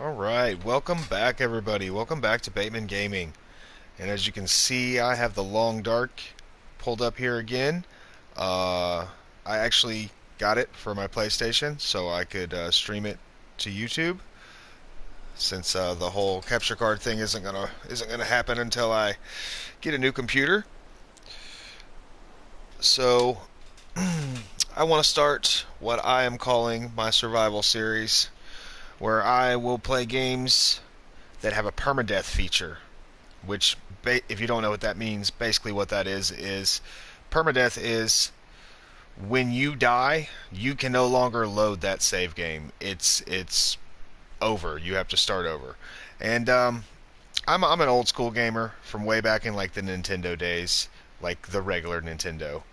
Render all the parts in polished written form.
Alright, welcome back everybody. Welcome back to Bateman Gaming. And as you can see, I have the Long Dark pulled up here again. I actually got it for my PlayStation so I could stream it to YouTube. Since the whole capture card thing isn't gonna happen until I get a new computer. So I want to start what I am calling my survival series, where I will play games that have a permadeath feature, which, if you don't know what that means, basically what that is permadeath is when you die, you can no longer load that save game. It's over. You have to start over. And I'm an old school gamer from way back in like the Nintendo days, like the regular Nintendo.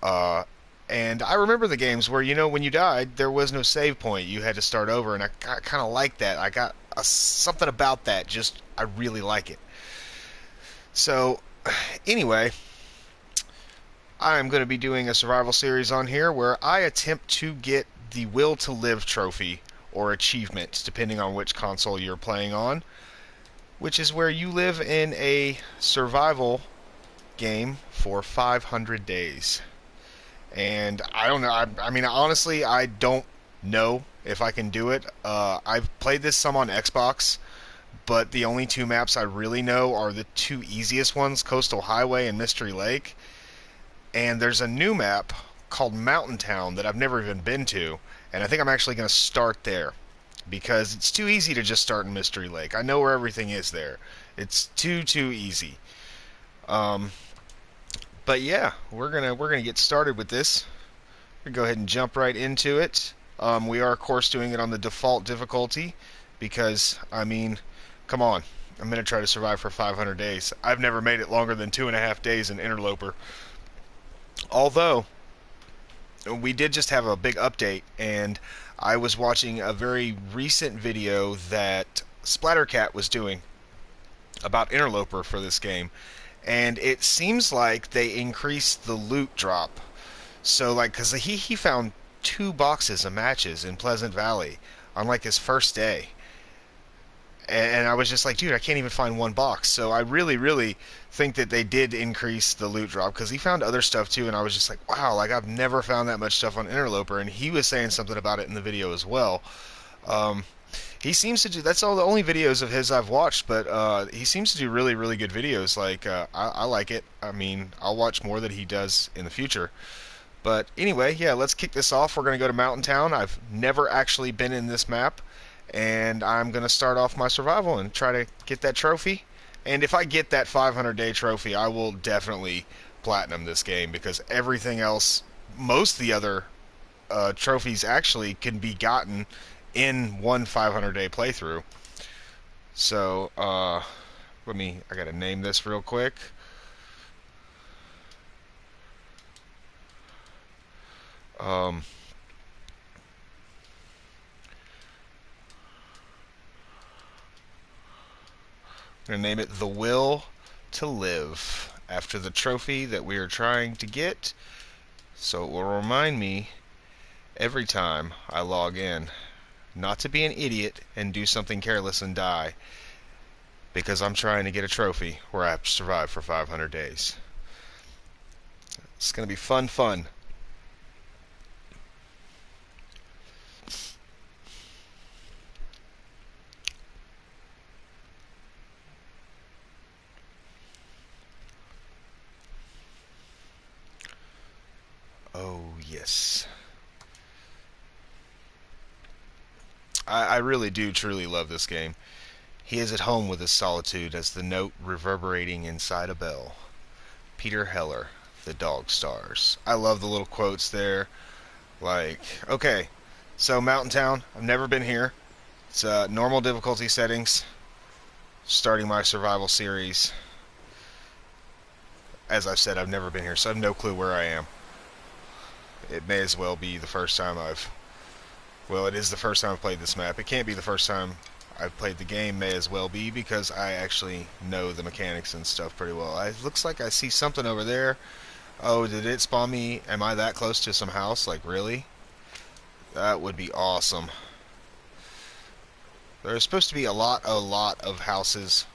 Uh, and I remember the games where, when you died, there was no save point. You had to start over, and I kind of like that. I got something about that. Just, I really like it. So, anyway, I'm going to be doing a survival series on here where I attempt to get the Will to Live trophy or achievement, depending on which console you're playing on, which is where you live in a survival game for 500 days. And I don't know. I mean, honestly, I don't know if I can do it. I've played this some on Xbox, but the only two maps I really know are the two easiest ones, Coastal Highway and Mystery Lake. And there's a new map called Mountain Town that I've never even been to, and I think I'm actually going to start there because it's too easy to just start in Mystery Lake. I know where everything is there. It's too easy. Um, but yeah, we're gonna get started with this. We're gonna go ahead and jump right into it. We are of course doing it on the default difficulty because I mean, come on, I'm gonna try to survive for 500 days. I've never made it longer than 2.5 days in Interloper. Although we did just have a big update, and I was watching a very recent video that Splattercat was doing about Interloper for this game, and it seems like they increased the loot drop. So, like, because he found 2 boxes of matches in Pleasant Valley on like his first day, and I was just like, dude, I can't even find 1 box. So I really think that they did increase the loot drop because he found other stuff too, and I was just like, wow, like I've never found that much stuff on Interloper, and he was saying something about it in the video as well. Um, he seems to do. That's all the only videos of his I've watched, but he seems to do really good videos. Like I like it. I mean, I'll watch more that he does in the future. But anyway, yeah, let's kick this off. We're gonna go to Mountain Town. I've never actually been in this map, and I'm gonna start off my survival and try to get that trophy. And if I get that 500-day trophy, I will definitely platinum this game because everything else, most of the other trophies actually can be gotten in one 500-day playthrough. So, I gotta name this real quick. Um, I'm gonna name it The Will to Live after the trophy that we are trying to get, so it will remind me every time I log in not to be an idiot and do something careless and die, because I'm trying to get a trophy where I have to survive for 500 days. It's going to be fun. Oh, yes. I really do truly love this game. He is at home with his solitude as the note reverberating inside a bell. Peter Heller, the dog stars. I love the little quotes there. Like, okay, so Mountain Town, I've never been here. It's normal difficulty settings. Starting my survival series. As I've said, I've never been here, so I have no clue where I am. It may as well be the first time Well, it is the first time I've played this map. It can't be the first time I've played the game. May as well be, because I actually know the mechanics and stuff pretty well. It looks like I see something over there. Oh, did it spawn me? Am I that close to some house? Like, really? That would be awesome. There's supposed to be a lot of houses,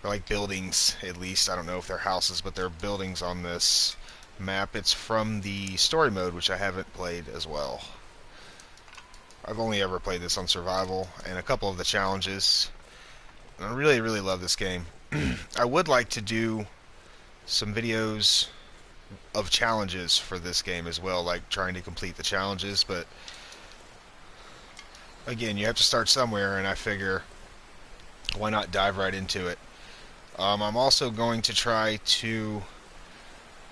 or like buildings at least. I don't know if they're houses, but they're buildings on this map. It's from the story mode, which I haven't played as well. I've only ever played this on survival and a couple of the challenges. And I really, really love this game. I would like to do some videos of challenges for this game as well, like trying to complete the challenges, but again, you have to start somewhere, and I figure why not dive right into it. I'm also going to try to,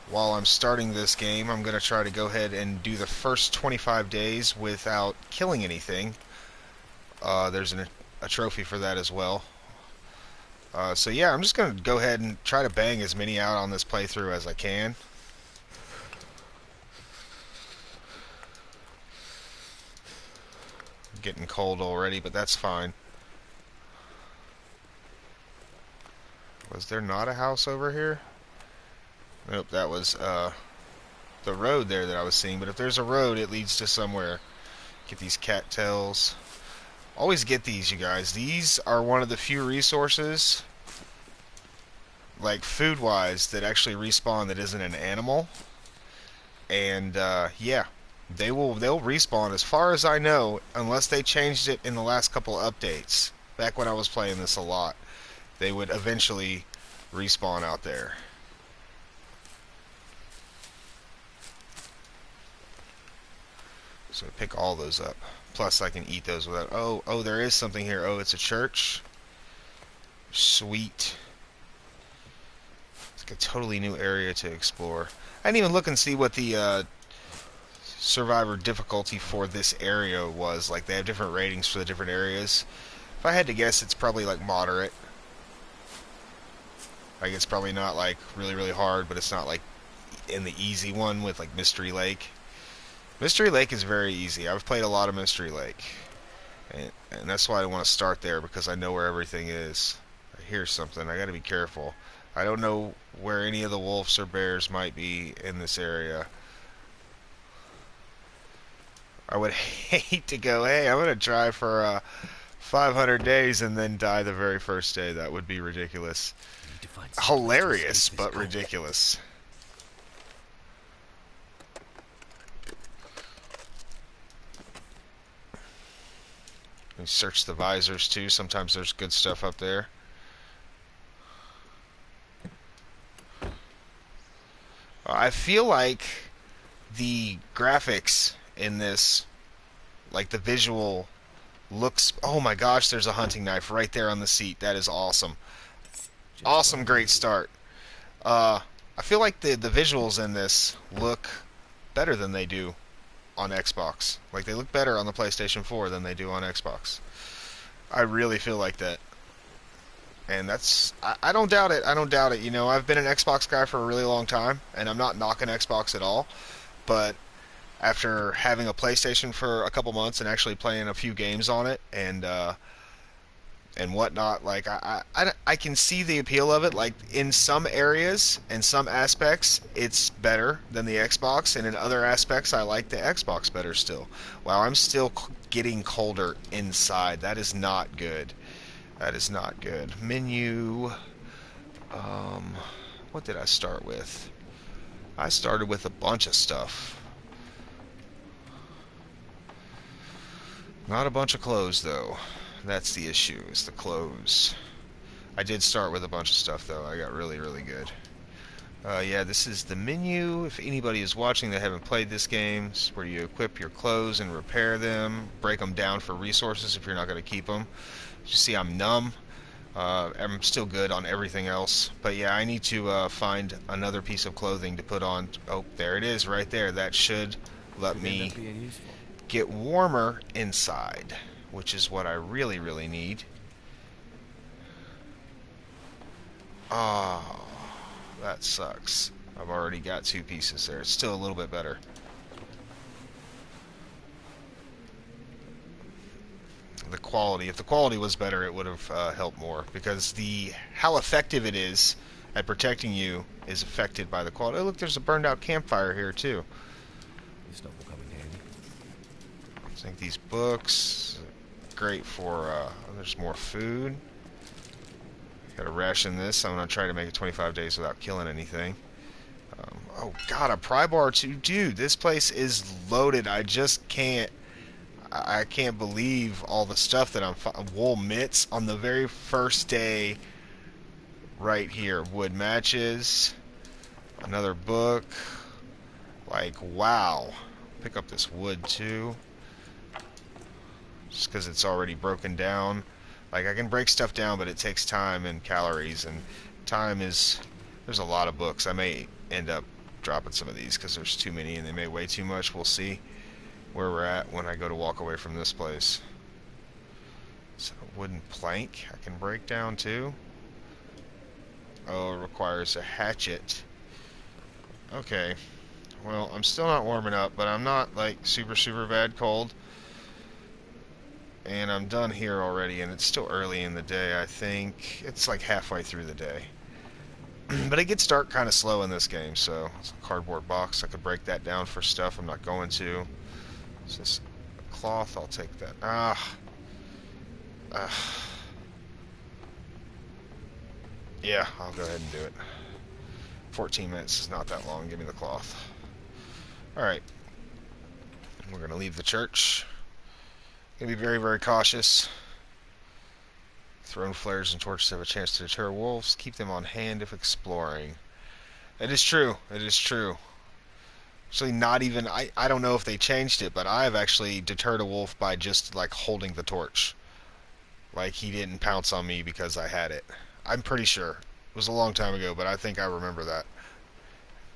while I'm starting this game, I'm going to try to go ahead and do the first 25 days without killing anything. There's a trophy for that as well. So yeah, I'm just going to go ahead and try to bang as many out on this playthrough as I can. Getting cold already, but that's fine. Was there not a house over here? Nope, that was the road there that I was seeing. But if there's a road, it leads to somewhere. Get these cattails. Always get these, you guys. These are one of the few resources, like food-wise, that actually respawn that isn't an animal. And yeah, they'll respawn as far as I know, unless they changed it in the last couple of updates. Back when I was playing this a lot, they would eventually respawn out there. So pick all those up. Plus I can eat those without... Oh, there is something here. Oh, it's a church. Sweet. It's like a totally new area to explore. I didn't even look and see what the survivor difficulty for this area was. Like, they have different ratings for the different areas. If I had to guess, it's probably like moderate. Like, it's probably not like really, really hard, but it's not like in the easy one with like Mystery Lake. Mystery Lake is very easy. I've played a lot of Mystery Lake. And that's why I want to start there, because I know where everything is. I hear something. I gotta be careful. I don't know where any of the wolves or bears might be in this area. I would hate to go, hey, I'm gonna try for 500 days and then die the very first day. That would be ridiculous. Hilarious, but ridiculous. And search the visors too. Sometimes there's good stuff up there. I feel like the graphics in this, like the visual, looks... Oh my gosh, there's a hunting knife right there on the seat. That is awesome. Awesome, great start. I feel like the visuals in this look better than they do on Xbox. Like, they look better on the PlayStation 4 than they do on Xbox. I really feel like that. And that's... I don't doubt it. I don't doubt it. You know, I've been an Xbox guy for a really long time, and I'm not knocking Xbox at all. But after having a PlayStation for a couple months and actually playing a few games on it and whatnot, like, I can see the appeal of it. Like, in some areas and some aspects, it's better than the Xbox, and in other aspects, I like the Xbox better still. Wow, I'm still getting colder inside. That is not good. That is not good. Menu. What did I start with? I started with a bunch of stuff. Not a bunch of clothes, though. That's the issue, is the clothes. I did start with a bunch of stuff, though. I got really, really good. Yeah, this is the menu. If anybody is watching that haven't played this game, it's where you equip your clothes and repair them, break them down for resources if you're not going to keep them. As you see, I'm numb. I'm still good on everything else. But yeah, I need to find another piece of clothing to put on. Oh, there it is right there. That should let me get warmer inside, which is what I really, really need. Oh, that sucks. I've already got 2 pieces there. It's still a little bit better. The quality. If the quality was better, it would have helped more, because how effective it is at protecting you is affected by the quality. Oh, look, there's a burned out campfire here too. This stuff will come in handy. I think these books. great for, there's more food. Gotta ration this. I'm gonna try to make it 25 days without killing anything. Oh god, a pry bar too. Dude, this place is loaded. I just can't, I can't believe all the stuff that wool mitts on the very first day right here. Wood matches, another book. Like, wow. Pick up this wood too. Just because it's already broken down. Like, I can break stuff down, but it takes time and calories, and time is... There's a lot of books. I may end up dropping some of these because there's too many and they may weigh too much. We'll see where we're at when I go to walk away from this place. So, a wooden plank I can break down too. Oh, it requires a hatchet. Okay. Well, I'm still not warming up, but I'm not, like, super bad cold. And I'm done here already, and it's still early in the day. I think it's like halfway through the day. But it gets dark kind of slow in this game, so it's a cardboard box. I could break that down for stuff. I'm not going to. Is this cloth? I'll take that. Yeah, I'll go ahead and do it. 14 minutes is not that long. Give me the cloth. Alright. We're going to leave the church. Going to be very cautious. Thrown flares and torches have a chance to deter wolves. Keep them on hand if exploring. It is true. It is true. Actually, not even... I don't know if they changed it, but I have actually deterred a wolf by just, like, holding the torch. Like, he didn't pounce on me because I had it. I'm pretty sure. It was a long time ago, but I think I remember that.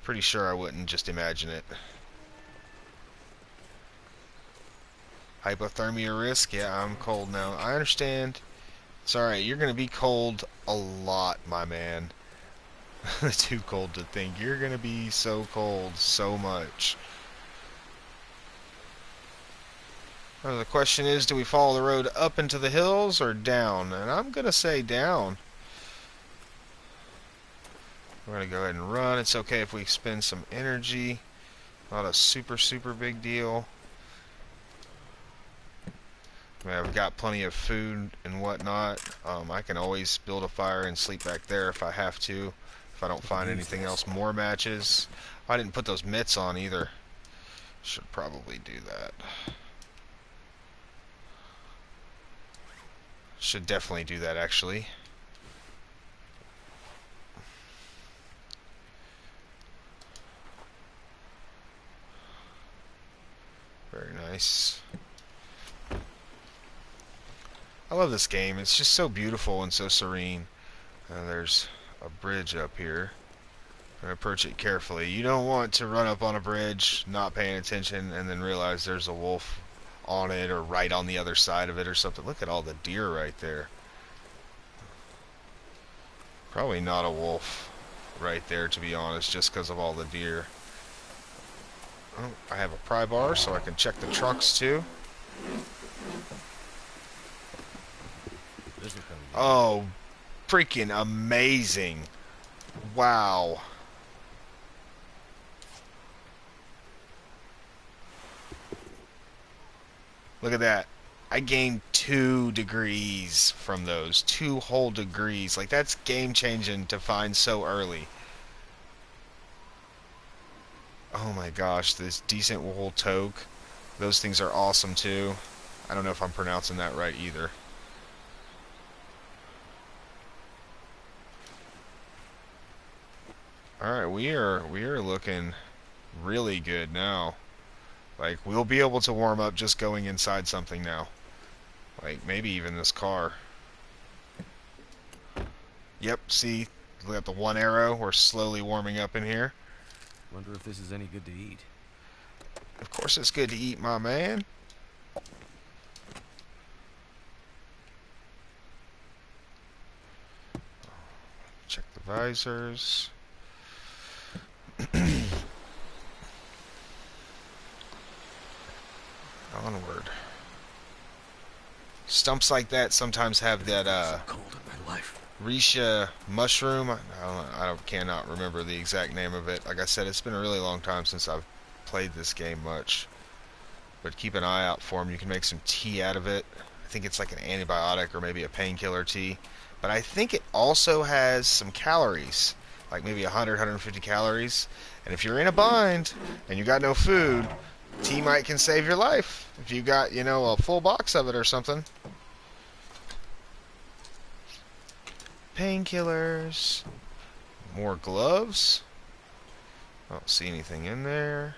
Pretty sure I wouldn't just imagine it. Hypothermia risk? Yeah, I'm cold now. I understand. It's alright, you're gonna be cold a lot, my man. Too cold to think. You're gonna be so cold so much. The question is, do we follow the road up into the hills or down? And I'm gonna say down. We're gonna go ahead and run. It's okay if we spend some energy. Not a super big deal. I mean, I've got plenty of food and whatnot. I can always build a fire and sleep back there if I have to. If I don't find anything else. More matches. I didn't put those mitts on either. Should probably do that. Should definitely do that, actually. Very nice. I love this game. It's just so beautiful and so serene. There's a bridge up here. I'm gonna approach it carefully. You don't want to run up on a bridge, not paying attention, and then realize there's a wolf on it or right on the other side of it or something. Look at all the deer right there. Probably not a wolf right there, to be honest, just because of all the deer. Oh, I have a pry bar, so I can check the trunks too. Oh, freaking amazing. Wow. Look at that. I gained 2 degrees from those. 2 whole degrees. Like, that's game changing to find so early. Oh my gosh, this decent wool toque. Those things are awesome too. I don't know if I'm pronouncing that right either. Alright, we are looking really good now. Like, we'll be able to warm up just going inside something now. Like, maybe even this car. Yep, see? Look at the one arrow. We're slowly warming up in here. Wonder if this is any good to eat. Of course it's good to eat, my man. Check the visors. Onward. Stumps like that sometimes have that So cold in my life. Risha mushroom. I cannot remember the exact name of it. Like I said, it's been a really long time since I've played this game much. But keep an eye out for them. You can make some tea out of it. I think it's like an antibiotic or maybe a painkiller tea. But I think it also has some calories, like maybe 100, 150 calories. And if you're in a bind and you got no food, tea might can save your life. If you got, a full box of it or something. Painkillers. More gloves. I don't see anything in there.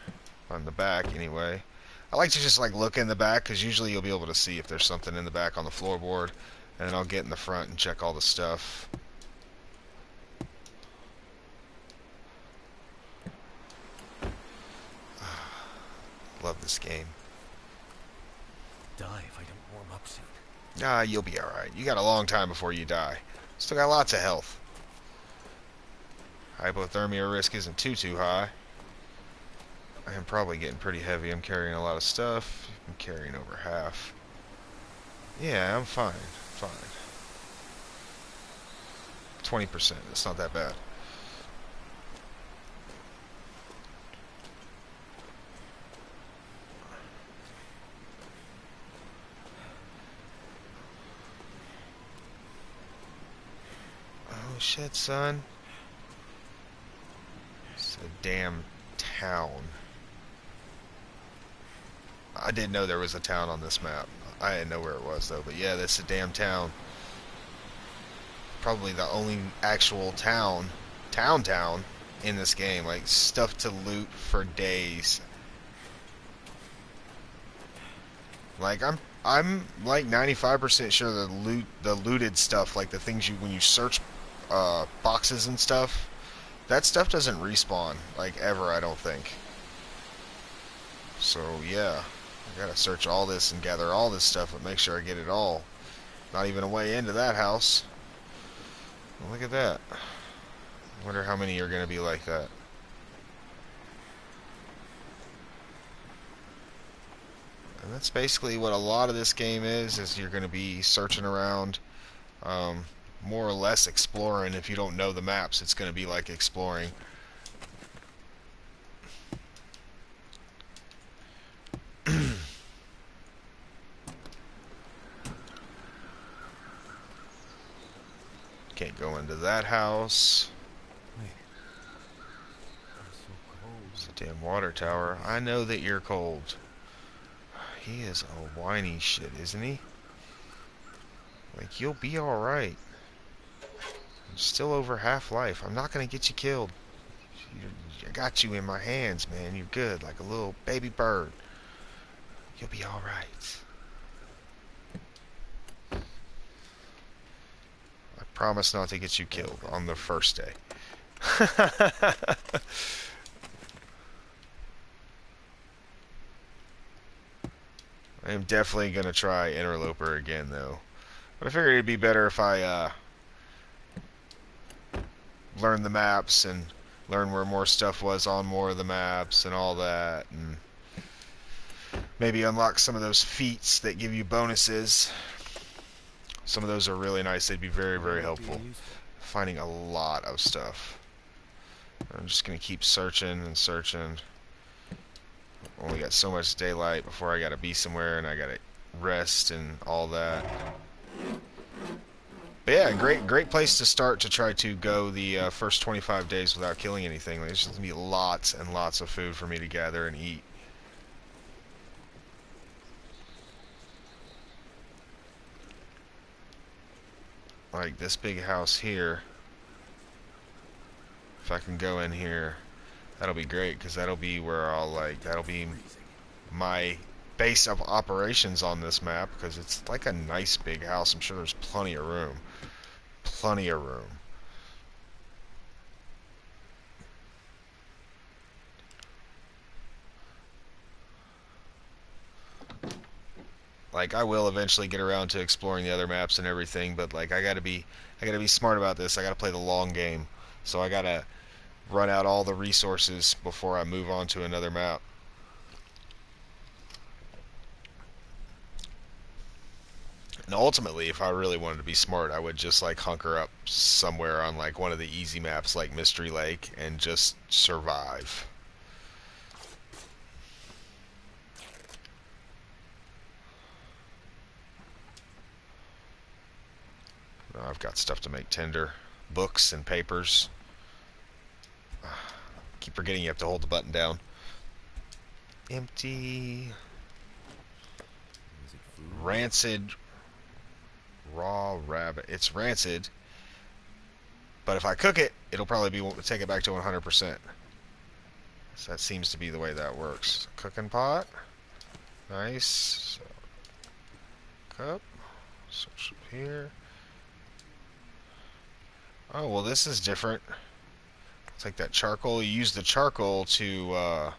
On the back, anyway. I like to just look in the back because usually you'll be able to see if there's something in the back on the floorboard. And then I'll get in the front and check all the stuff. Love this game. Die if I don't warm up soon. Ah, you'll be alright. You got a long time before you die. Still got lots of health. Hypothermia risk isn't too high. I am probably getting pretty heavy. I'm carrying a lot of stuff. I'm carrying over half. Yeah, I'm fine. Fine. 20%. It's not that bad. Oh shit, son. It's a damn town. I didn't know there was a town on this map. I didn't know where it was though, but yeah, that's a damn town. Probably the only actual town in this game. Like, stuff to loot for days. Like, I'm like 95% sure the looted stuff, like the things when you search boxes and stuff, that stuff doesn't respawn, like, ever, I don't think. So yeah, I gotta search all this and gather all this stuff and make sure I get it all. Not even a way into that house. Well, look at that. I wonder how many are gonna be like that. And that's basically what a lot of this game is you're going to be searching around, more or less exploring. If you don't know the maps, it's going to be like exploring. Can't go into that house. Wait. I'm so cold. It's a damn water tower. I know that you're cold. He is a whiny shit, isn't he? Like, you'll be alright. I'm still over half-life. I'm not gonna get you killed. I got you in my hands, man. You're good, like a little baby bird. You'll be alright. I promise not to get you killed on the first day. I am definitely going to try Interloper again, though. But I figured it'd be better if I learn the maps and learn where more stuff was on more of the maps and all that. And maybe unlock some of those feats that give you bonuses. Some of those are really nice. They'd be very helpful. Finding a lot of stuff. I'm just going to keep searching and searching. Only got so much daylight before I gotta be somewhere and I gotta rest and all that. But yeah, great place to start to try to go the first 25 days without killing anything. Like, there's just gonna be lots and lots of food for me to gather and eat. Like this big house here. If I can go in here, that'll be great, because that'll be where that'll be my base of operations on this map, because it's like a nice big house. I'm sure there's plenty of room. Plenty of room. Like, I will eventually get around to exploring the other maps and everything, but like, I gotta be smart about this. I gotta play the long game. So I gotta run out all the resources before I move on to another map. And ultimately, if I really wanted to be smart, I would just like hunker up somewhere on like one of the easy maps like Mystery Lake and just survive. Got stuff to make tinder. Books and papers. Keep forgetting you have to hold the button down. Empty. Is it food? Rancid. Raw rabbit. It's rancid. But if I cook it, it'll probably be take it back to 100%. So that seems to be the way that works. Cooking pot. Nice. So, cup. Search here. Oh, well, this is different. It's like that charcoal. You use the charcoal to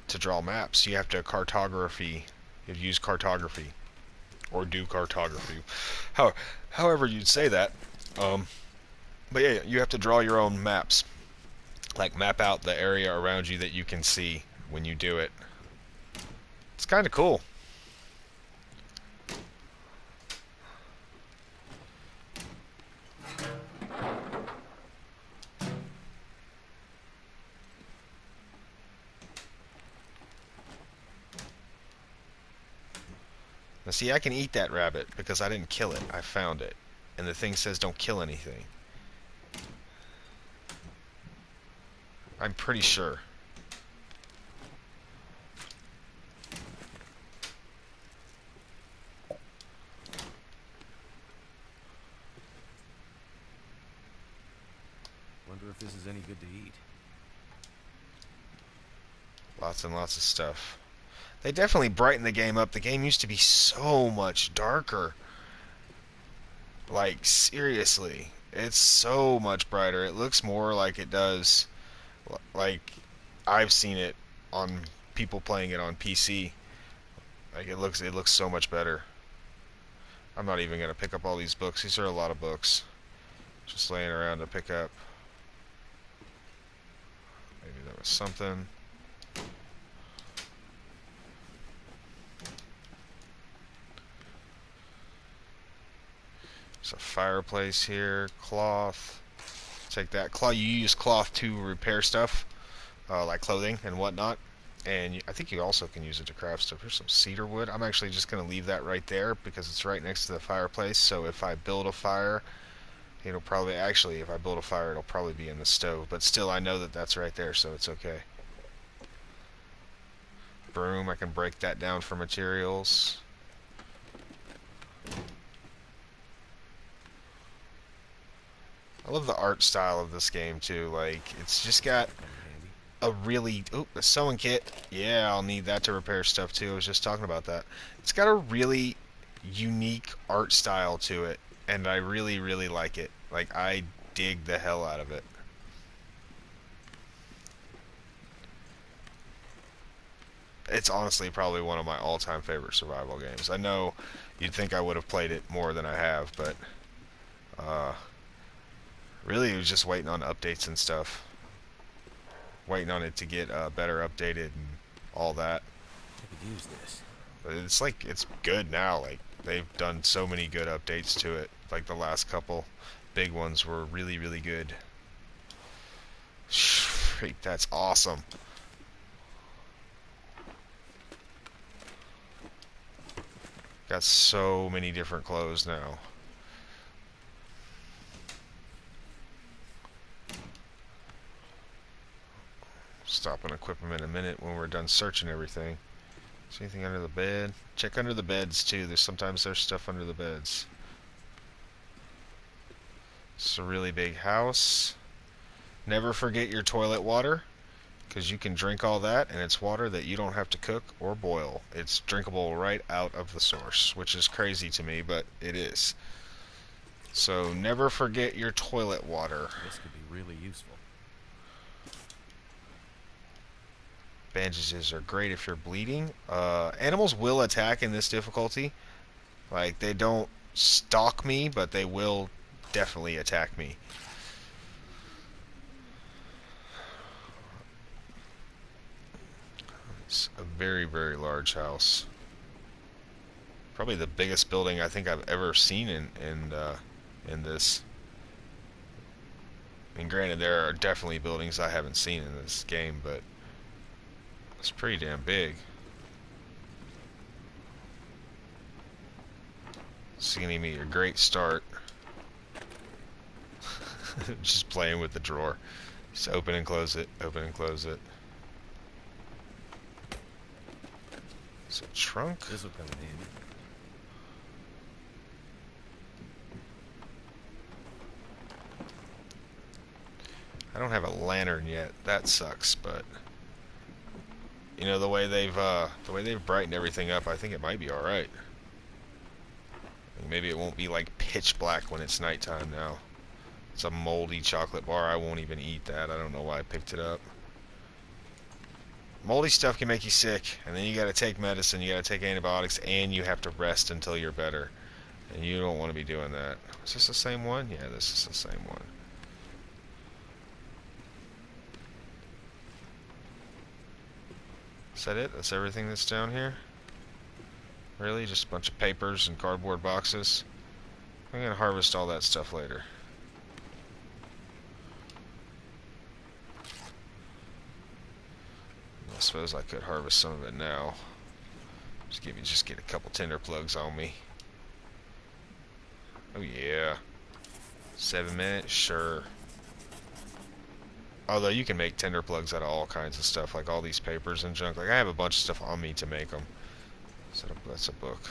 draw maps. You have to cartography. You use cartography. Or do cartography. However you'd say that. But yeah, you have to draw your own maps. Like map out the area around you that you can see when you do it. It's kind of cool. Now see, I can eat that rabbit because I didn't kill it. I found it. And the thing says don't kill anything. I'm pretty sure. Wonder if this is any good to eat. Lots and lots of stuff. They definitely brightened the game up. The game used to be so much darker. Like, seriously. It's so much brighter. It looks more like it does, like, I've seen it on people playing it on PC. Like, it looks so much better. I'm not even going to pick up all these books. These are a lot of books. Just laying around to pick up. Maybe there was something. There's a fireplace here. Cloth. Take that. Cloth. You use cloth to repair stuff, like clothing and whatnot. And I think you also can use it to craft stuff. Here's some cedar wood. I'm actually just going to leave that right there because it's right next to the fireplace. So if I build a fire, it'll probably... Actually, if I build a fire, it'll probably be in the stove. But still, I know that that's right there, so it's okay. Broom. I can break that down for materials. I love the art style of this game too. Like, it's just got a really... Oh, a sewing kit. Yeah, I'll need that to repair stuff too. I was just talking about that. It's got a really unique art style to it, and I really, really like it. Like, I dig the hell out of it. It's honestly probably one of my all-time favorite survival games. I know you'd think I would have played it more than I have, but really, it was just waiting on updates and stuff. Waiting on it to get better updated and all that. I could use this. But it's like, it's good now. Like, they've done so many good updates to it. Like, the last couple big ones were really, really good. Freak, that's awesome. Got so many different clothes now. Stop and equip them in a minute when we're done searching everything. Is anything under the bed? Check under the beds too. Sometimes there's stuff under the beds. It's a really big house. Never forget your toilet water, because you can drink all that and it's water that you don't have to cook or boil. It's drinkable right out of the source, which is crazy to me, but it is. So never forget your toilet water. This could be really useful. Bandages are great if you're bleeding. Animals will attack in this difficulty. Like, they don't stalk me, but they will definitely attack me. It's a very, very large house. Probably the biggest building I think I've ever seen in this. I mean, granted, there are definitely buildings I haven't seen in this game, but it's pretty damn big. This is gonna give me a great start. Just playing with the drawer. Just open and close it, open and close it. So trunk. This will come in handy. I don't have a lantern yet. That sucks, but you know the way they've brightened everything up, I think it might be all right. Maybe it won't be like pitch black when it's nighttime now. It's a moldy chocolate bar. I won't even eat that. I don't know why I picked it up. Moldy stuff can make you sick, and then you gotta take medicine, you gotta take antibiotics, and you have to rest until you're better. And you don't want to be doing that. Is this the same one? Yeah, this is the same one. Is that it? That's everything that's down here? Really? Just a bunch of papers and cardboard boxes? I'm gonna harvest all that stuff later. I suppose I could harvest some of it now. Just get a couple tinder plugs on me. Oh yeah. 7 minutes? Sure. Although you can make tinder plugs out of all kinds of stuff, like all these papers and junk. Like I have a bunch of stuff on me to make them. So that's a book.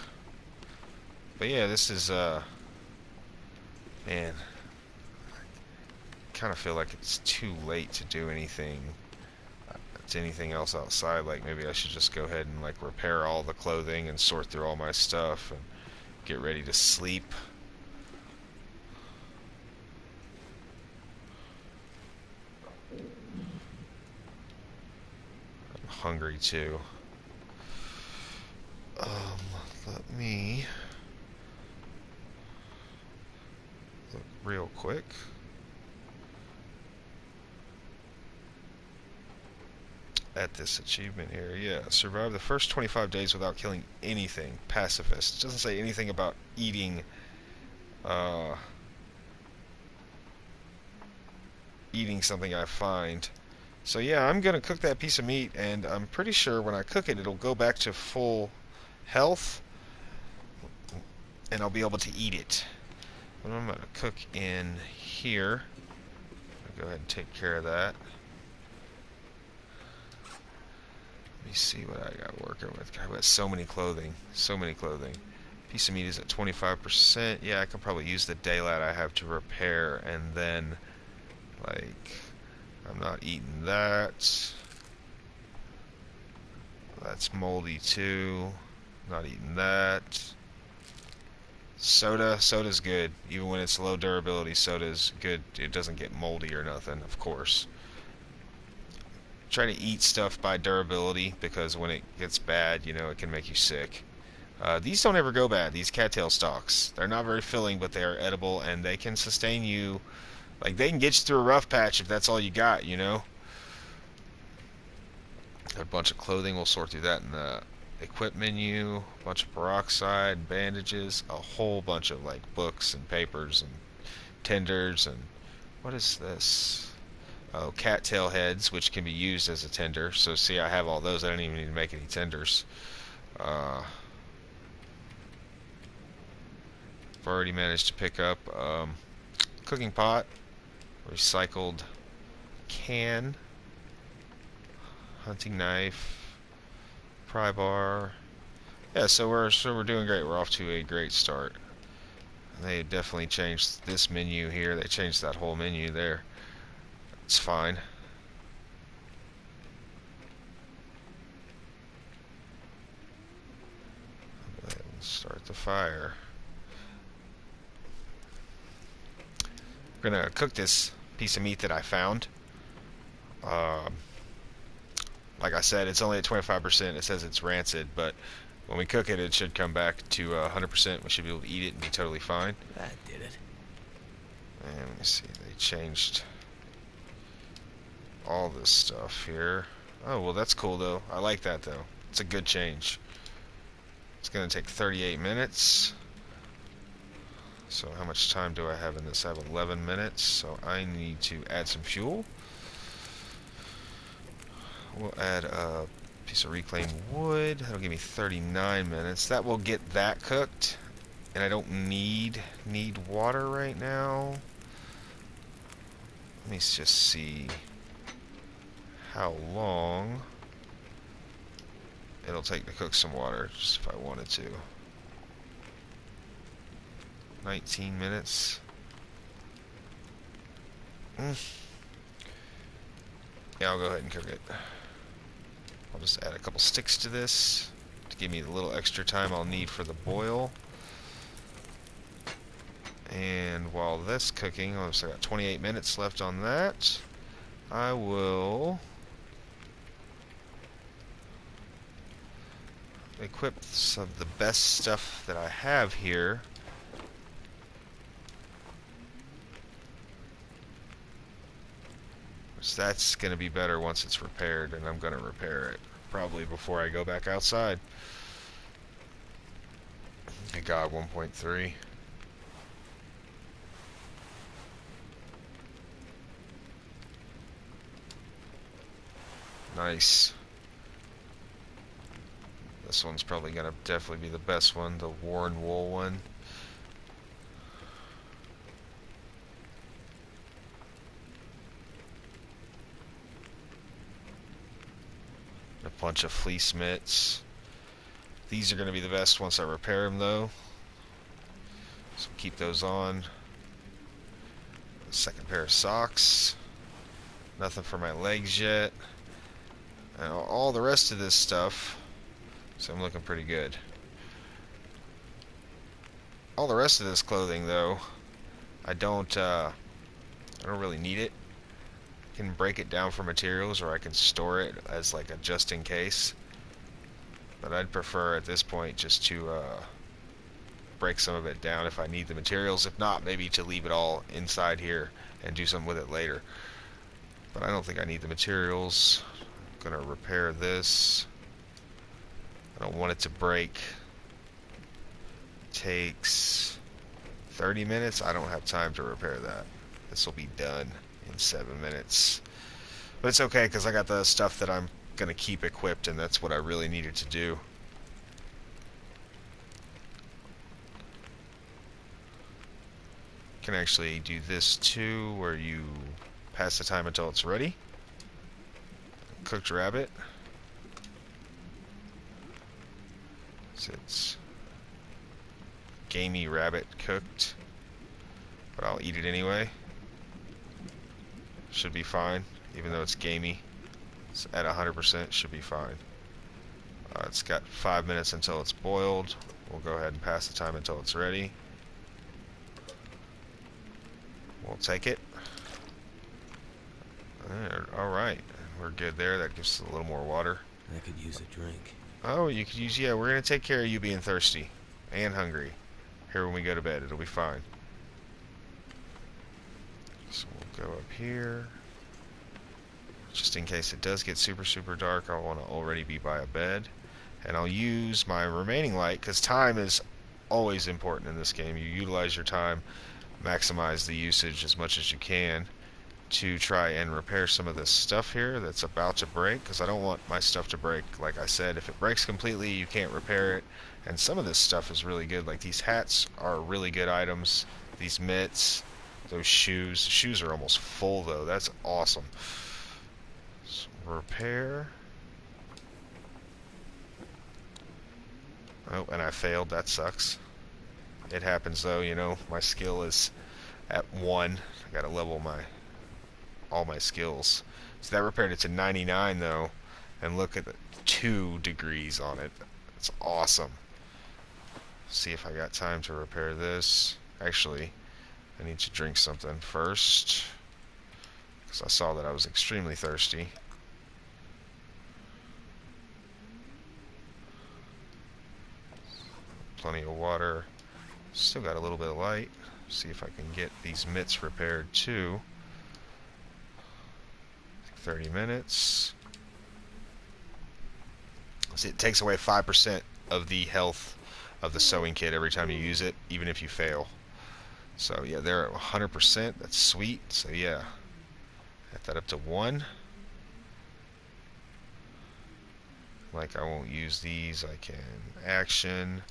But yeah, this is man, I kind of feel like it's too late to do anything. Anything else outside. Like maybe I should just go ahead and like repair all the clothing and sort through all my stuff and get ready to sleep. I'm hungry too. Let me look real quick. At this achievement here. Yeah, survive the first 25 days without killing anything. Pacifist. It doesn't say anything about eating eating something I find. So yeah, I'm gonna cook that piece of meat, and I'm pretty sure when I cook it, it'll go back to full health, and I'll be able to eat it. But I'm gonna cook in here. I'll go ahead and take care of that. Let me see what I got working with. God, I've got so many clothing. So many clothing. Piece of meat is at 25%. Yeah, I can probably use the daylight I have to repair, and then, like, I'm not eating that. That's moldy too. Not eating that. Soda's good. Even when it's low durability, soda's good. It doesn't get moldy or nothing, of course. Try to eat stuff by durability, because when it gets bad, you know, it can make you sick. These don't ever go bad, these cattail stalks. They're not very filling, but they are edible, and they can sustain you. Like, they can get you through a rough patch if that's all you got, you know? Got a bunch of clothing. We'll sort through that in the equip menu. A bunch of peroxide, bandages, a whole bunch of, like, books and papers and tenders, and what is this? Oh, cattail heads, which can be used as a tender. So see, I have all those. I don't even need to make any tenders. I've already managed to pick up cooking pot, recycled can, hunting knife, pry bar. Yeah, so we're doing great. We're off to a great start. They definitely changed this menu here. They changed that whole menu there. It's fine. Start the fire. We're gonna cook this piece of meat that I found. Like I said, it's only at 25%. It says it's rancid, but when we cook it, it should come back to 100%. We should be able to eat it and be totally fine. That did it. And let me see. They changed all this stuff here. Oh, well, that's cool, though. I like that, though. It's a good change. It's going to take 38 minutes. So how much time do I have in this? I have 11 minutes, so I need to add some fuel. We'll add a piece of reclaimed wood. That'll give me 39 minutes. That will get that cooked. and I don't need water right now. Let me just see how long it'll take to cook some water, just if I wanted to. 19 minutes. Yeah, I'll go ahead and cook it. I'll just add a couple sticks to this to give me the little extra time I'll need for the boil. And while that's cooking, I got 28 minutes left on that. I will equip some of the best stuff that I have here. So that's going to be better once it's repaired, and I'm going to repair it probably before I go back outside. I got 1.3. Nice. This one's probably going to definitely be the best one, the worn wool one. A bunch of fleece mitts. These are going to be the best once I repair them, though. So keep those on. Second pair of socks. Nothing for my legs yet. And all the rest of this stuff. So I'm looking pretty good. All the rest of this clothing, though, I don't really need it. I can break it down for materials, or I can store it as like a just in case. But I'd prefer at this point just to break some of it down if I need the materials. If not, maybe to leave it all inside here and do something with it later. But I don't think I need the materials. I'm gonna repair this. I don't want it to break. It takes 30 minutes. I don't have time to repair that. This will be done in 7 minutes. But it's okay, because I got the stuff that I'm gonna keep equipped, and that's what I really needed to do. Can actually do this too, where you pass the time until it's ready. Cooked rabbit. So it's gamey rabbit cooked, but I'll eat it anyway. Should be fine, even though it's gamey. It's at 100%, should be fine. It's got 5 minutes until it's boiled. We'll go ahead and pass the time until it's ready. We'll take it. Alright, we're good there. That gives us a little more water. I could use a drink. Oh, you could use, yeah, we're going to take care of you being thirsty and hungry here when we go to bed. It'll be fine. So we'll go up here. Just in case it does get super, super dark, I want to already be by a bed. And I'll use my remaining light, because time is always important in this game. You utilize your time, maximize the usage as much as you can to try and repair some of this stuff here that's about to break, because I don't want my stuff to break. Like I said, if it breaks completely, you can't repair it. And some of this stuff is really good. Like these hats are really good items. These mitts, those shoes. The shoes are almost full though. That's awesome. So repair. Oh, and I failed. That sucks. It happens though, you know. My skill is at 1. I gotta level all my skills. So that repaired it to 99 though, and look at the 2 degrees on it. It's awesome. See if I got time to repair this. Actually, I need to drink something first, because I saw that I was extremely thirsty. Plenty of water. Still got a little bit of light. See if I can get these mitts repaired too. 30 minutes. See, it takes away 5% of the health of the sewing kit every time you use it, even if you fail. So yeah, they're at 100%. That's sweet. So yeah, get that up to 1. Like I won't use these. I can action.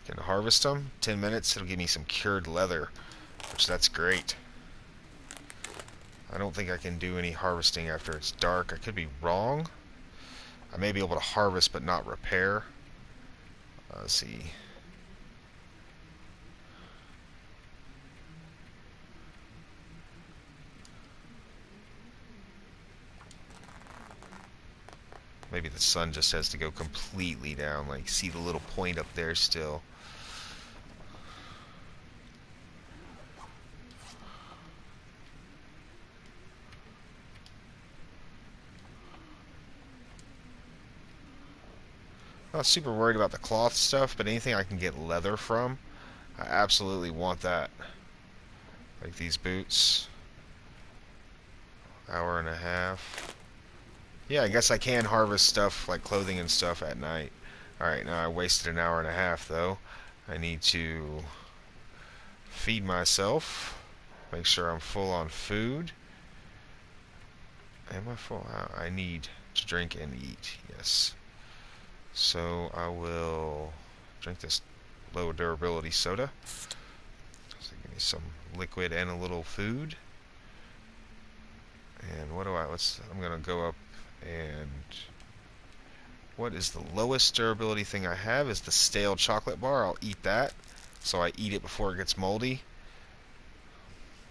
Can harvest them. 10 minutes, it'll give me some cured leather, which that's great. I don't think I can do any harvesting after it's dark. I could be wrong. I may be able to harvest but not repair. Let's see. Maybe the sun just has to go completely down. Like, see the little point up there still. Not super worried about the cloth stuff, but anything I can get leather from, I absolutely want that. Like these boots. Hour and a half. Yeah, I guess I can harvest stuff like clothing and stuff at night. Alright, now I wasted an hour and a half though. I need to feed myself. Make sure I'm full on food. Am I full? I need to drink and eat. Yes. So I will drink this low durability soda. So give me some liquid and a little food. And what do I'm gonna go up and what is the lowest durability thing I have is the stale chocolate bar. I'll eat that. So I eat it before it gets moldy.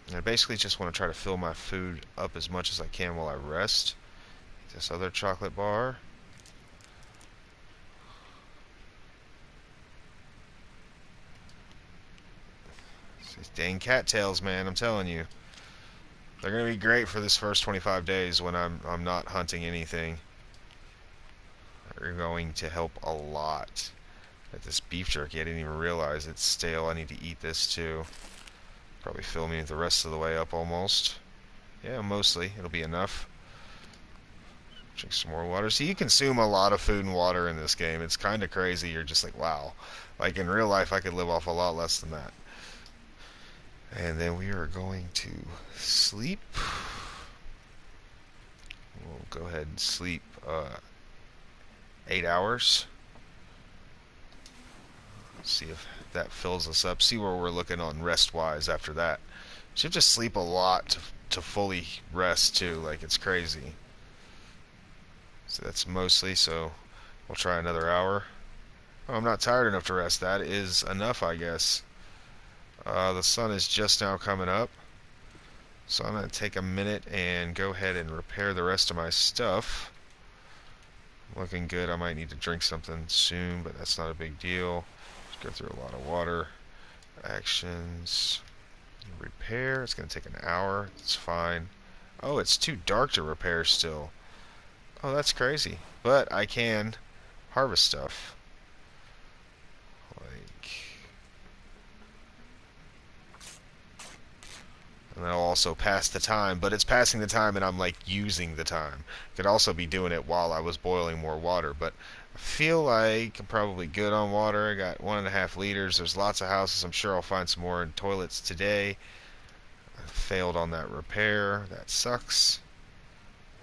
And I basically just want to try to fill my food up as much as I can while I rest. This other chocolate bar. These dang cattails, man, I'm telling you. They're going to be great for this first 25 days when I'm not hunting anything. They're going to help a lot. At this beef jerky, I didn't even realize it's stale. I need to eat this too. Probably fill me the rest of the way up almost. Yeah, mostly. It'll be enough. Drink some more water. So you consume a lot of food and water in this game. It's kind of crazy. You're just like, wow. Like in real life, I could live off a lot less than that. And then we are going to sleep. We'll go ahead and sleep 8 hours. Let's see if that fills us up. See where we're looking on rest-wise after that. Should just sleep a lot to fully rest too. Like it's crazy. So that's mostly. So we'll try another hour. Oh, I'm not tired enough to rest. That is enough, I guess. The sun is just now coming up. So I'm going to take a minute and go ahead and repair the rest of my stuff. Looking good. I might need to drink something soon, but that's not a big deal. Just go through a lot of water. Actions. Repair. It's going to take an hour. It's fine. Oh, it's too dark to repair still. Oh, that's crazy. But I can harvest stuff. And that'll also pass the time, but it's passing the time and I'm like using the time. Could also be doing it while I was boiling more water, but I feel like I'm probably good on water. I got 1.5 liters. There's lots of houses. I'm sure I'll find some more in toilets today. I failed on that repair. That sucks.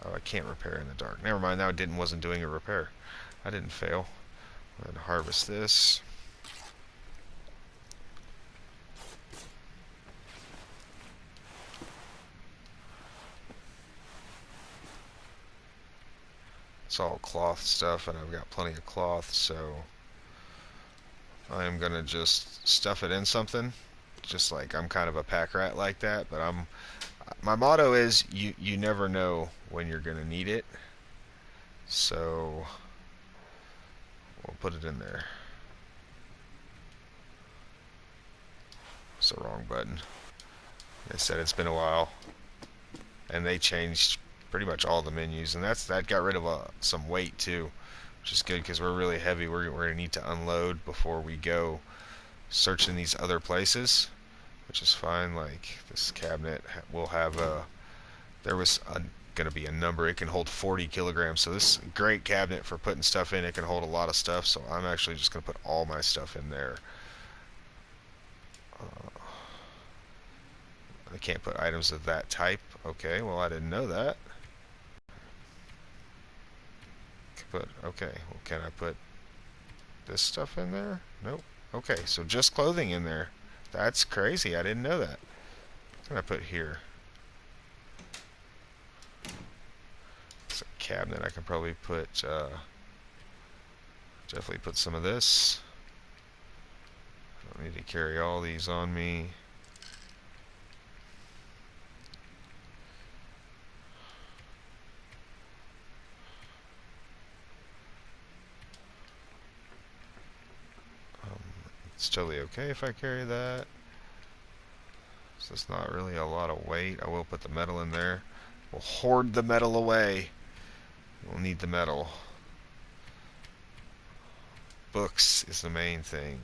Oh, I can't repair in the dark. Never mind. Now it wasn't doing a repair. I didn't fail. I'm going to harvest this. It's all cloth stuff, and I've got plenty of cloth, so I am gonna just stuff it in something. Just like I'm kind of a pack rat like that, but my motto is you never know when you're gonna need it. So we'll put it in there. It's the wrong button. They said it's been a while, and they changed pretty much all the menus, and that got rid of some weight too, which is good because we're really heavy. We're gonna need to unload before we go searching these other places, which is fine. Like this cabinet will have gonna be a number. It can hold 40 kilograms, so this is a great cabinet for putting stuff in. It can hold a lot of stuff, so I'm actually just gonna put all my stuff in there. I can't put items of that type. Okay, well I didn't know that. Okay, well can I put this stuff in there? Nope. Okay, so just clothing in there. That's crazy. I didn't know that. What can I put here? It's a cabinet. I can probably put, definitely put some of this. I don't need to carry all these on me. It's totally okay if I carry that. So it's not really a lot of weight. I will put the metal in there. We'll hoard the metal away. We'll need the metal. Books is the main thing.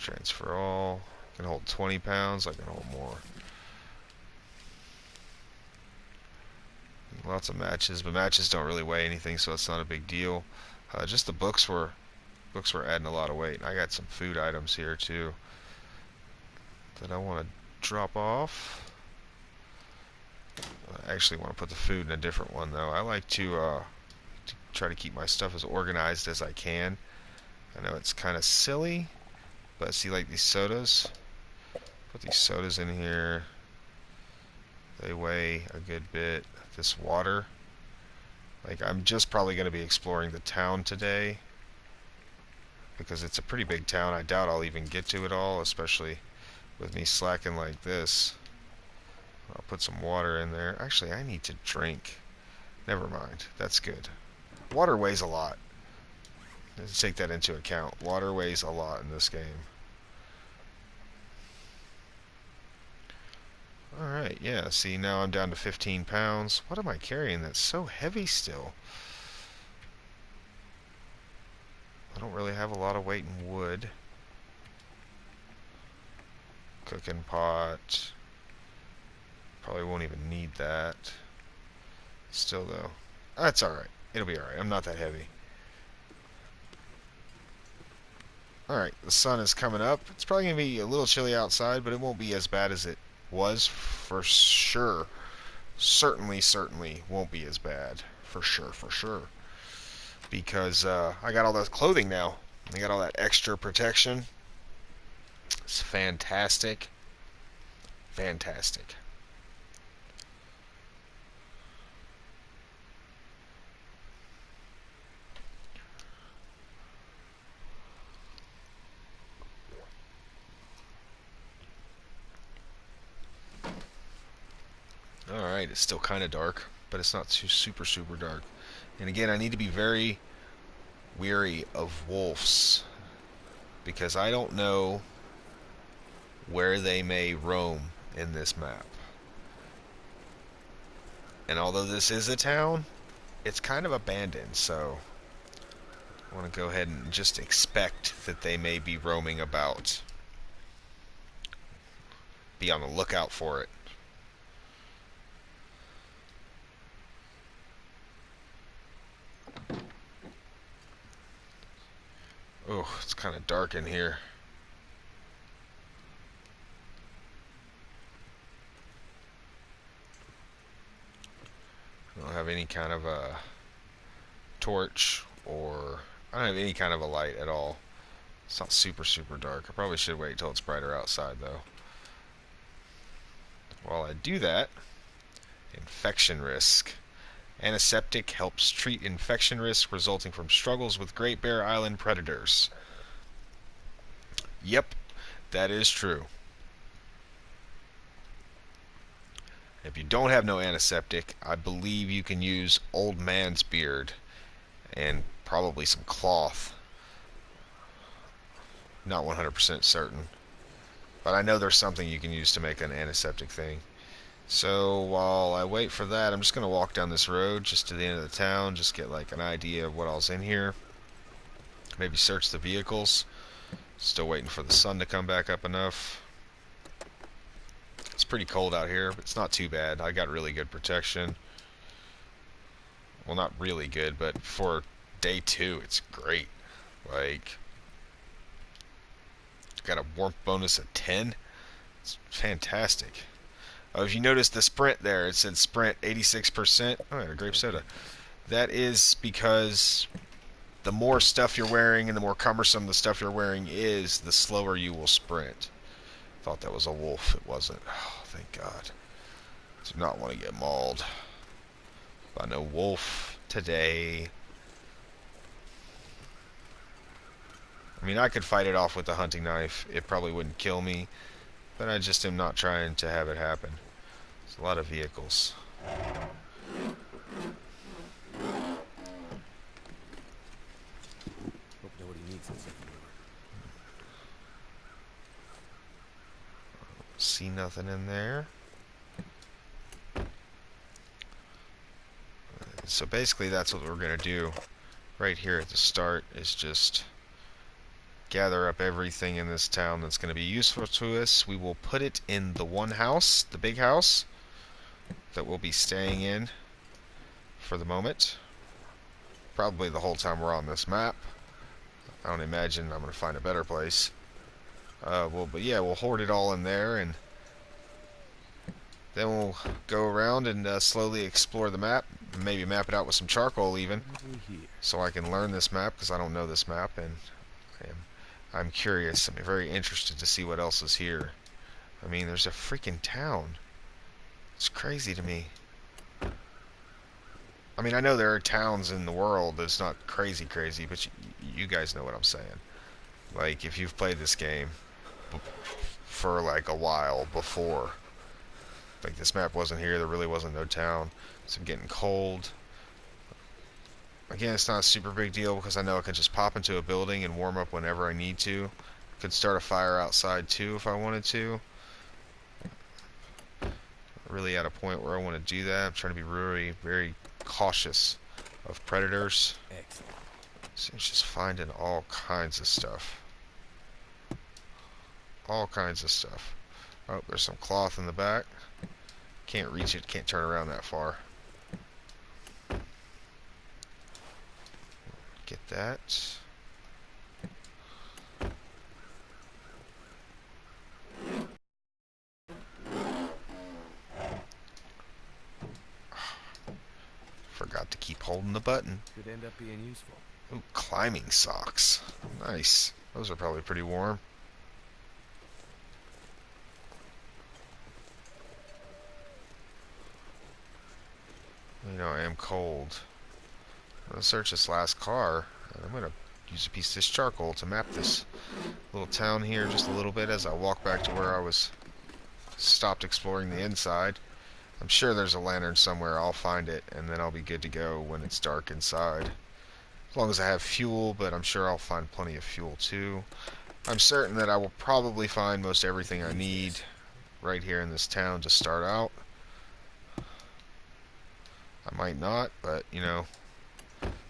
Transfer all. I can hold 20 pounds. I can hold more. Lots of matches, but matches don't really weigh anything, so it's not a big deal. Just the books were adding a lot of weight. I got some food items here too that I want to drop off. I actually want to put the food in a different one though. I like to try to keep my stuff as organized as I can. I know it's kind of silly, but see, like these sodas. Put these sodas in here. They weigh a good bit. This water. Like, I'm just probably going to be exploring the town today because it's a pretty big town. I doubt I'll even get to it all, especially with me slacking like this. I'll put some water in there. Actually, I need to drink. Never mind. That's good. Water weighs a lot. Let's take that into account. Water weighs a lot in this game. Alright, yeah, see, now I'm down to 15 pounds. What am I carrying that's so heavy still? I don't really have a lot of weight in wood. Cooking pot. Probably won't even need that. Still, though. That's alright. It'll be alright. I'm not that heavy. Alright, the sun is coming up. It's probably going to be a little chilly outside, but it won't be as bad as it was for sure. Certainly won't be as bad. For sure. Because I got all that clothing now. I got all that extra protection. It's fantastic. Fantastic. Alright, it's still kind of dark, but it's not too super dark. And again, I need to be very weary of wolves because I don't know where they may roam in this map. And although this is a town, it's kind of abandoned, so I want to go ahead and just expect that they may be roaming about. Be on the lookout for it. Oh, it's kind of dark in here. I don't have any kind of a torch, or I don't have any kind of a light at all. It's not super dark. I probably should wait till it's brighter outside though. While I do that, infection risk. Antiseptic helps treat infection risk resulting from struggles with Great Bear Island predators. Yep, that is true. If you don't have no antiseptic, I believe you can use Old Man's Beard and probably some cloth. Not 100% certain. But I know there's something you can use to make an antiseptic thing. So while I wait for that, I'm just going to walk down this road just to the end of the town, just get like an idea of what all's in here. Maybe search the vehicles. Still waiting for the sun to come back up enough. It's pretty cold out here, but it's not too bad. I got really good protection. Well, not really good, but for day 2, it's great. Like, got a warmth bonus of 10. It's fantastic. Oh, if you notice the sprint there, it said sprint 86%. Oh, I got a grape soda. That is because the more stuff you're wearing and the more cumbersome the stuff you're wearing is, the slower you will sprint. Thought that was a wolf. It wasn't. Oh, thank God. Do not want to get mauled by no wolf today. I mean, I could fight it off with the hunting knife. It probably wouldn't kill me, but I just am not trying to have it happen. There's a lot of vehicles. Hope nobody needs this anymore. See nothing in there. So basically that's what we're going to do right here at the start, is just gather up everything in this town that's going to be useful to us. We will put it in the one house, the big house, that we'll be staying in for the moment. Probably the whole time we're on this map. I don't imagine I'm going to find a better place. But yeah, we'll hoard it all in there, and then we'll go around and slowly explore the map. Maybe map it out with some charcoal even, so I can learn this map, because I don't know this map, and I'm curious. I'm very interested to see what else is here. I mean, there's a freaking town. It's crazy to me. I mean, I know there are towns in the world that's not crazy, but you guys know what I'm saying. Like, if you've played this game for like a while before, like this map wasn't here, there really wasn't no town. So I'm getting cold. Again, it's not a super big deal because I know I can just pop into a building and warm up whenever I need to. Could start a fire outside too if I wanted to. Really at a point where I want to do that. I'm trying to be very, very cautious of predators. Excellent. So it's just finding all kinds of stuff. All kinds of stuff. Oh, there's some cloth in the back. Can't reach it, can't turn around that far. Get that. Forgot to keep holding the button. Could end up being useful. Ooh, climbing socks. Nice. Those are probably pretty warm. You know, I am cold. I'm going to search this last car, and I'm going to use a piece of this charcoal to map this little town here just a little bit as I walk back to where I was stopped exploring the inside. I'm sure there's a lantern somewhere. I'll find it, and then I'll be good to go when it's dark inside. As long as I have fuel, but I'm sure I'll find plenty of fuel too. I'm certain that I will probably find most everything I need right here in this town to start out. I might not, but, you know,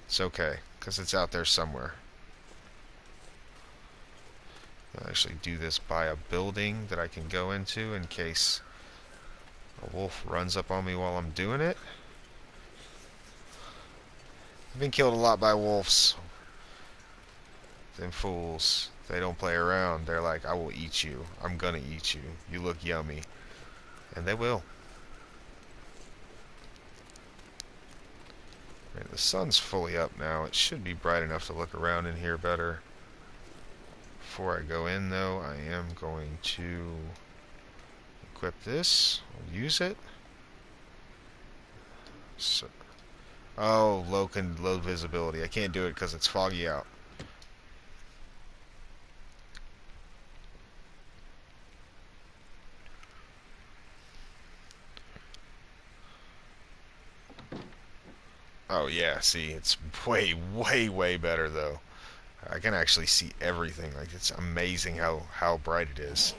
it's okay, because it's out there somewhere. I'll actually do this by a building that I can go into in case a wolf runs up on me while I'm doing it. I've been killed a lot by wolves. Them fools. They don't play around. They're like, I will eat you. I'm gonna eat you. You look yummy. And they will. Right, the sun's fully up now. It should be bright enough to look around in here better. Before I go in, though, I am going to equip this. I'll use it. So, oh, low visibility. I can't do it because it's foggy out. Oh yeah, see, it's way, way, way better though. I can actually see everything. Like, it's amazing how bright it is.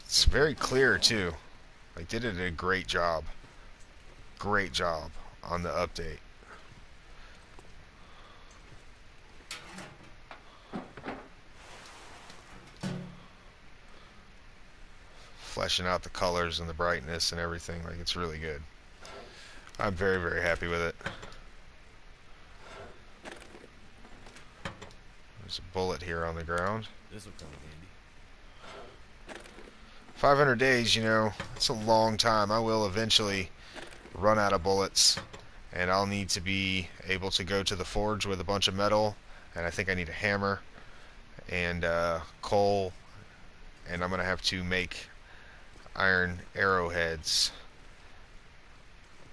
It's very clear too. Like, they did a great job. Great job on the update. Fleshing out the colors and the brightness and everything. Like, it's really good. I'm very, very happy with it. There's a bullet here on the ground. This will come in handy. 500 days, you know, that's a long time. I will eventually run out of bullets and I'll need to be able to go to the forge with a bunch of metal, and I think I need a hammer and coal, and I'm gonna have to make iron arrowheads,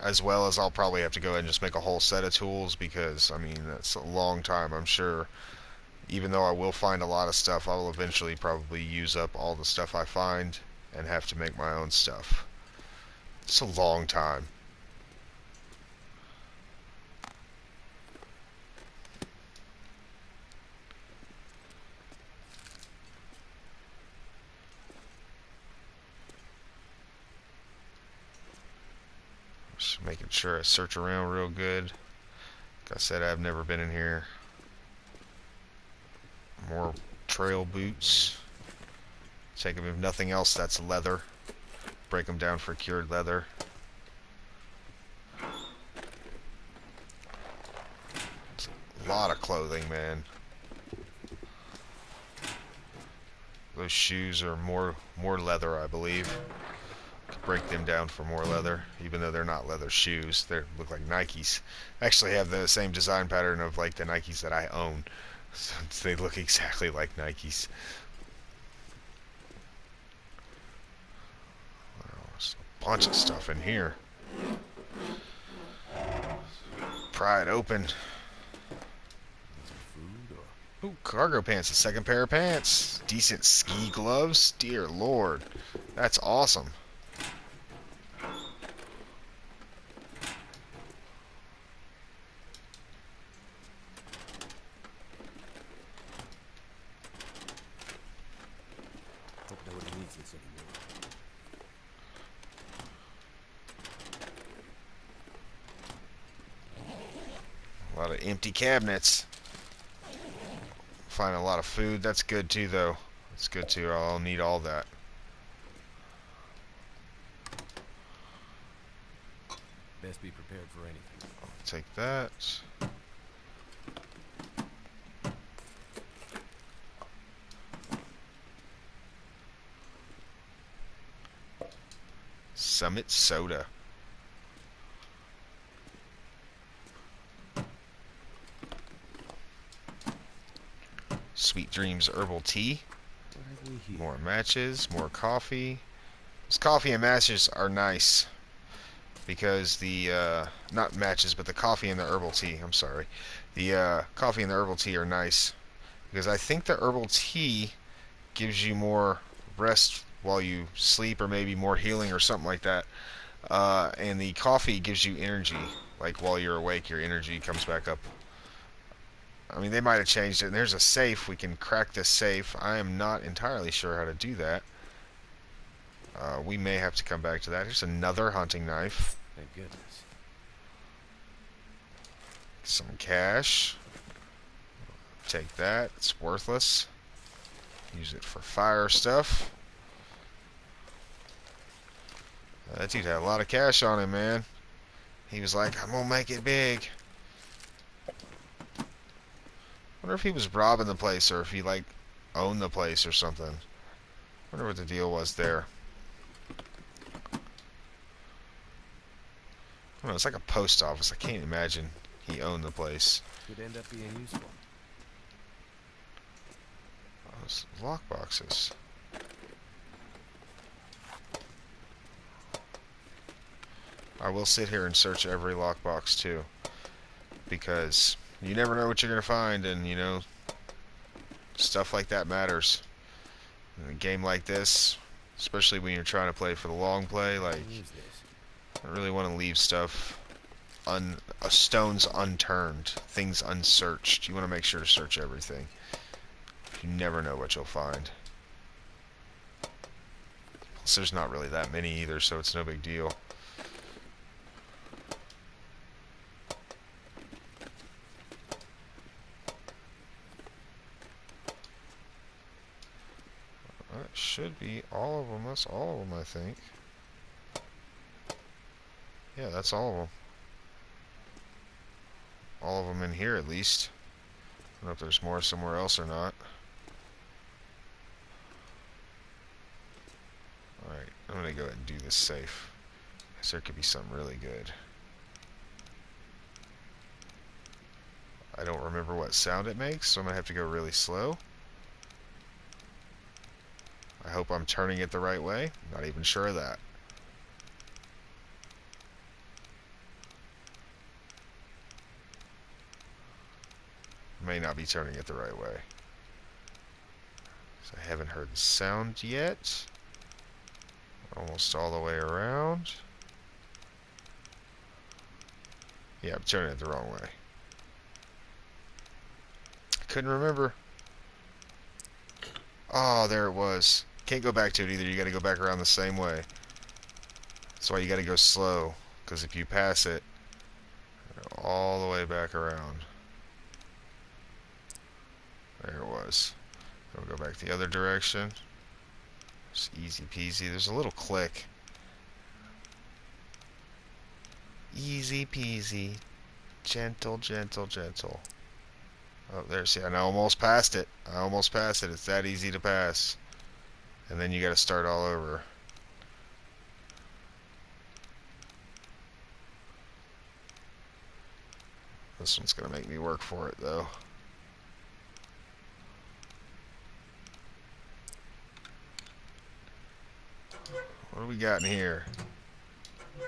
as well as I'll probably have to go ahead and just make a whole set of tools, because I mean that's a long time. I'm sure even though I will find a lot of stuff, I will eventually probably use up all the stuff I find and have to make my own stuff. It's a long time. Just making sure I search around real good. Like I said, I've never been in here. More trail boots. Take them, if nothing else, that's leather. Break them down for cured leather. It's a lot of clothing, man. Those shoes are more leather, I believe. Break them down for more leather, even though they're not leather shoes. They look like Nikes. Actually have the same design pattern of like the Nikes that I own. So they look exactly like Nikes. Wow, there's a bunch of stuff in here. Pry it open. Food or Ooh, cargo pants. A second pair of pants. Decent ski gloves. Dear Lord. That's awesome. hope nobody needs this anymore. A lot of empty cabinets. Find a lot of food. That's good too, though. That's good too. I'll need all that. Best be prepared for anything. Take that. Summit soda. Sweet Dreams herbal tea. What have we here? More matches. More coffee. This coffee and matches are nice because the not matches, but the coffee and the herbal tea. I'm sorry. The coffee and the herbal tea are nice because I think the herbal tea gives you more rest while you sleep, or maybe more healing or something like that. And the coffee gives you energy. Like while you're awake, your energy comes back up. I mean, they might have changed it. And there's a safe. We can crack this safe. I am not entirely sure how to do that. We may have to come back to that. Here's another hunting knife. Thank goodness. Some cash. Take that. It's worthless. Use it for fire stuff. That dude had a lot of cash on him, man. He was like, I'm gonna make it big. Wonder if he was robbing the place or if he like owned the place or something. Wonder what the deal was there. I don't know, it's like a post office. I can't imagine he owned the place. Could end up being useful. Those lock boxes. I will sit here and search every lockbox too, because you never know what you're gonna find, and you know, stuff like that matters. In a game like this, especially when you're trying to play for the long play, like What is this? I really want to leave stuff stones unturned, things unsearched. You want to make sure to search everything. You never know what you'll find. Plus, there's not really that many either, so it's no big deal. That should be all of them. That's all of them, I think. Yeah, that's all of them. All of them in here, at least. I don't know if there's more somewhere else or not. Alright, I'm gonna go ahead and do this safe, because there could be something really good. I don't remember what sound it makes, so I'm going to have to go really slow. I hope I'm turning it the right way. Not even sure of that. May not be turning it the right way. So I haven't heard the sound yet. Almost all the way around. Yeah, I'm turning it the wrong way. I couldn't remember. Oh, there it was. Can't go back to it either. You got to go back around the same way. That's why you got to go slow. Because if you pass it, all the way back around. There it was. We'll go back the other direction. Just easy peasy. There's a little click. Easy peasy. Gentle, gentle, gentle. Oh, there, see, I almost passed it. I almost passed it. It's that easy to pass. And then you got to start all over. This one's going to make me work for it, though. What do we got in here? I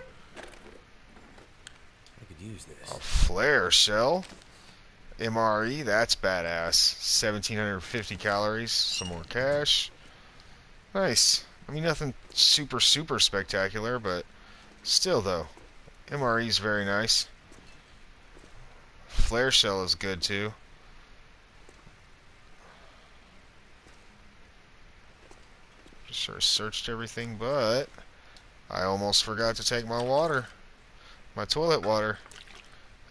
could use this. A flare shell. MRE, that's badass. 1,750 calories. Some more cash. Nice. I mean, nothing super, super spectacular, but still, though. MRE is very nice. Flare shell is good, too. Sure searched everything, but I almost forgot to take my water. My toilet water.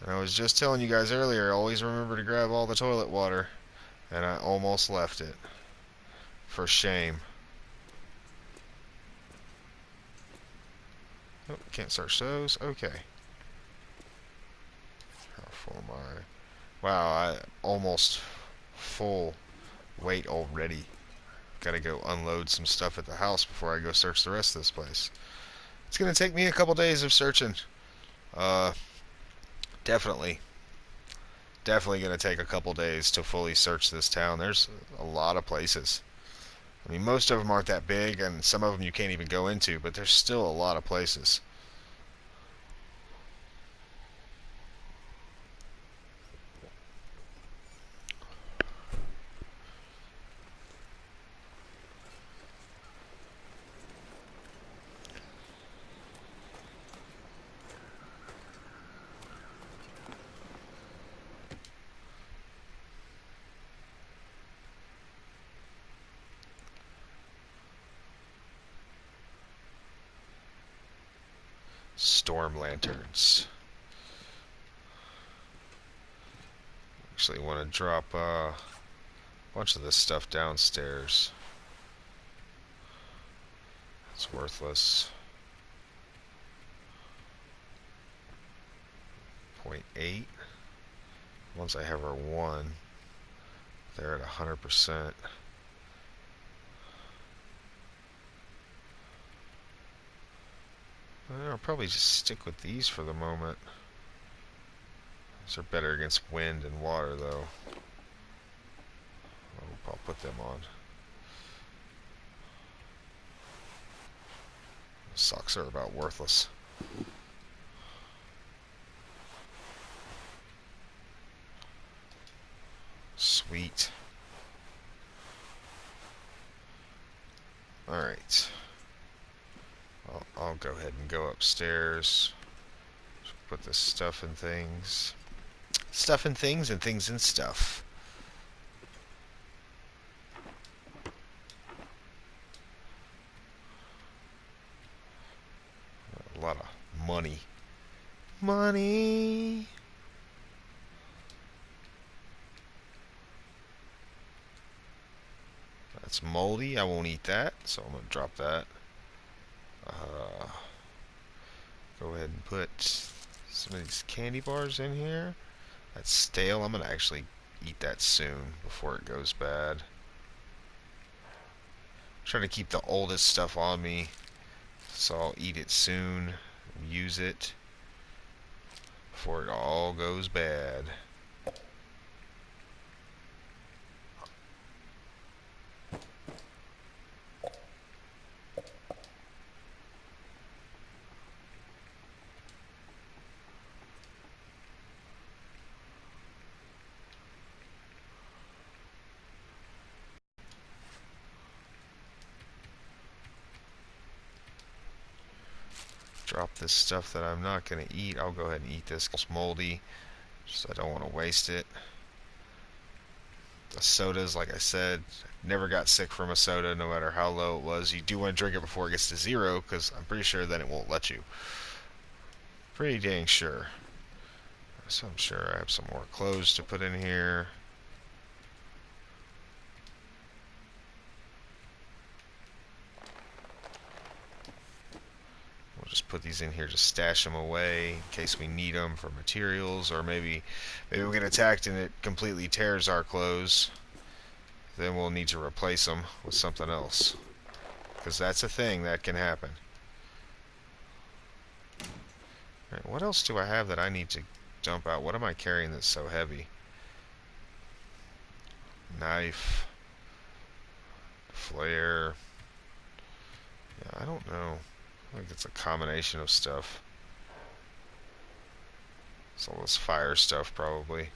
And I was just telling you guys earlier, always remember to grab all the toilet water. And I almost left it. For shame. Oh, can't search those. Okay. How full am I? Wow, I almost full weight already. Gotta go unload some stuff at the house before I go search the rest of this place. It's gonna take me a couple days of searching. Uh, definitely. Definitely gonna take a couple days to fully search this town. There's a lot of places. I mean, most of them aren't that big, and some of them you can't even go into, but there's still a lot of places. Storm lanterns. Actually want to drop a bunch of this stuff downstairs. It's worthless. 0.8. Once I have our 1, they're at 100%. I'll probably just stick with these for the moment. These are better against wind and water, though. I'll put them on. Socks are about worthless. Sweet. Alright. I'll go ahead and go upstairs. Put this stuff in things. Stuff in things and things in stuff. A lot of money. Money! That's moldy. I won't eat that, so I'm going to drop that. Go ahead and put some of these candy bars in here. That's stale. I'm going to actually eat that soon before it goes bad. I'm trying to keep the oldest stuff on me, so I'll eat it soon, use it before it all goes bad. drop this stuff that I'm not going to eat. I'll go ahead and eat this. It's moldy, just I don't want to waste it. The sodas, like I said, never got sick from a soda no matter how low it was. You do want to drink it before it gets to 0 because I'm pretty sure then it won't let you. Pretty dang sure. So I'm sure I have some more clothes to put in here. We'll just put these in here to stash them away in case we need them for materials, or maybe we get attacked and it completely tears our clothes. Then we'll need to replace them with something else, because that's a thing that can happen. Alright, what else do I have that I need to dump out? What am I carrying that's so heavy? Knife. Flare. Yeah, I don't know. I think it's a combination of stuff. It's all this fire stuff, probably.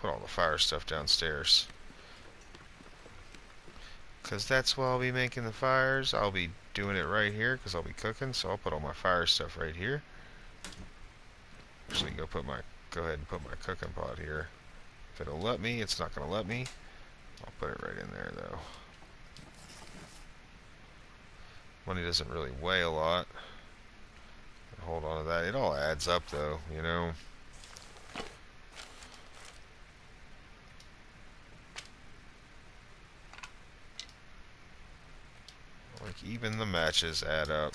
Put all the fire stuff downstairs. Because that's where I'll be making the fires. I'll be doing it right here because I'll be cooking, so I'll put all my fire stuff right here. Actually, go ahead and put my cooking pot here. If it'll let me, it's not going to let me. I'll put it right in there, though. Money doesn't really weigh a lot. Hold on to that. It all adds up, though, you know. Like, even the matches add up.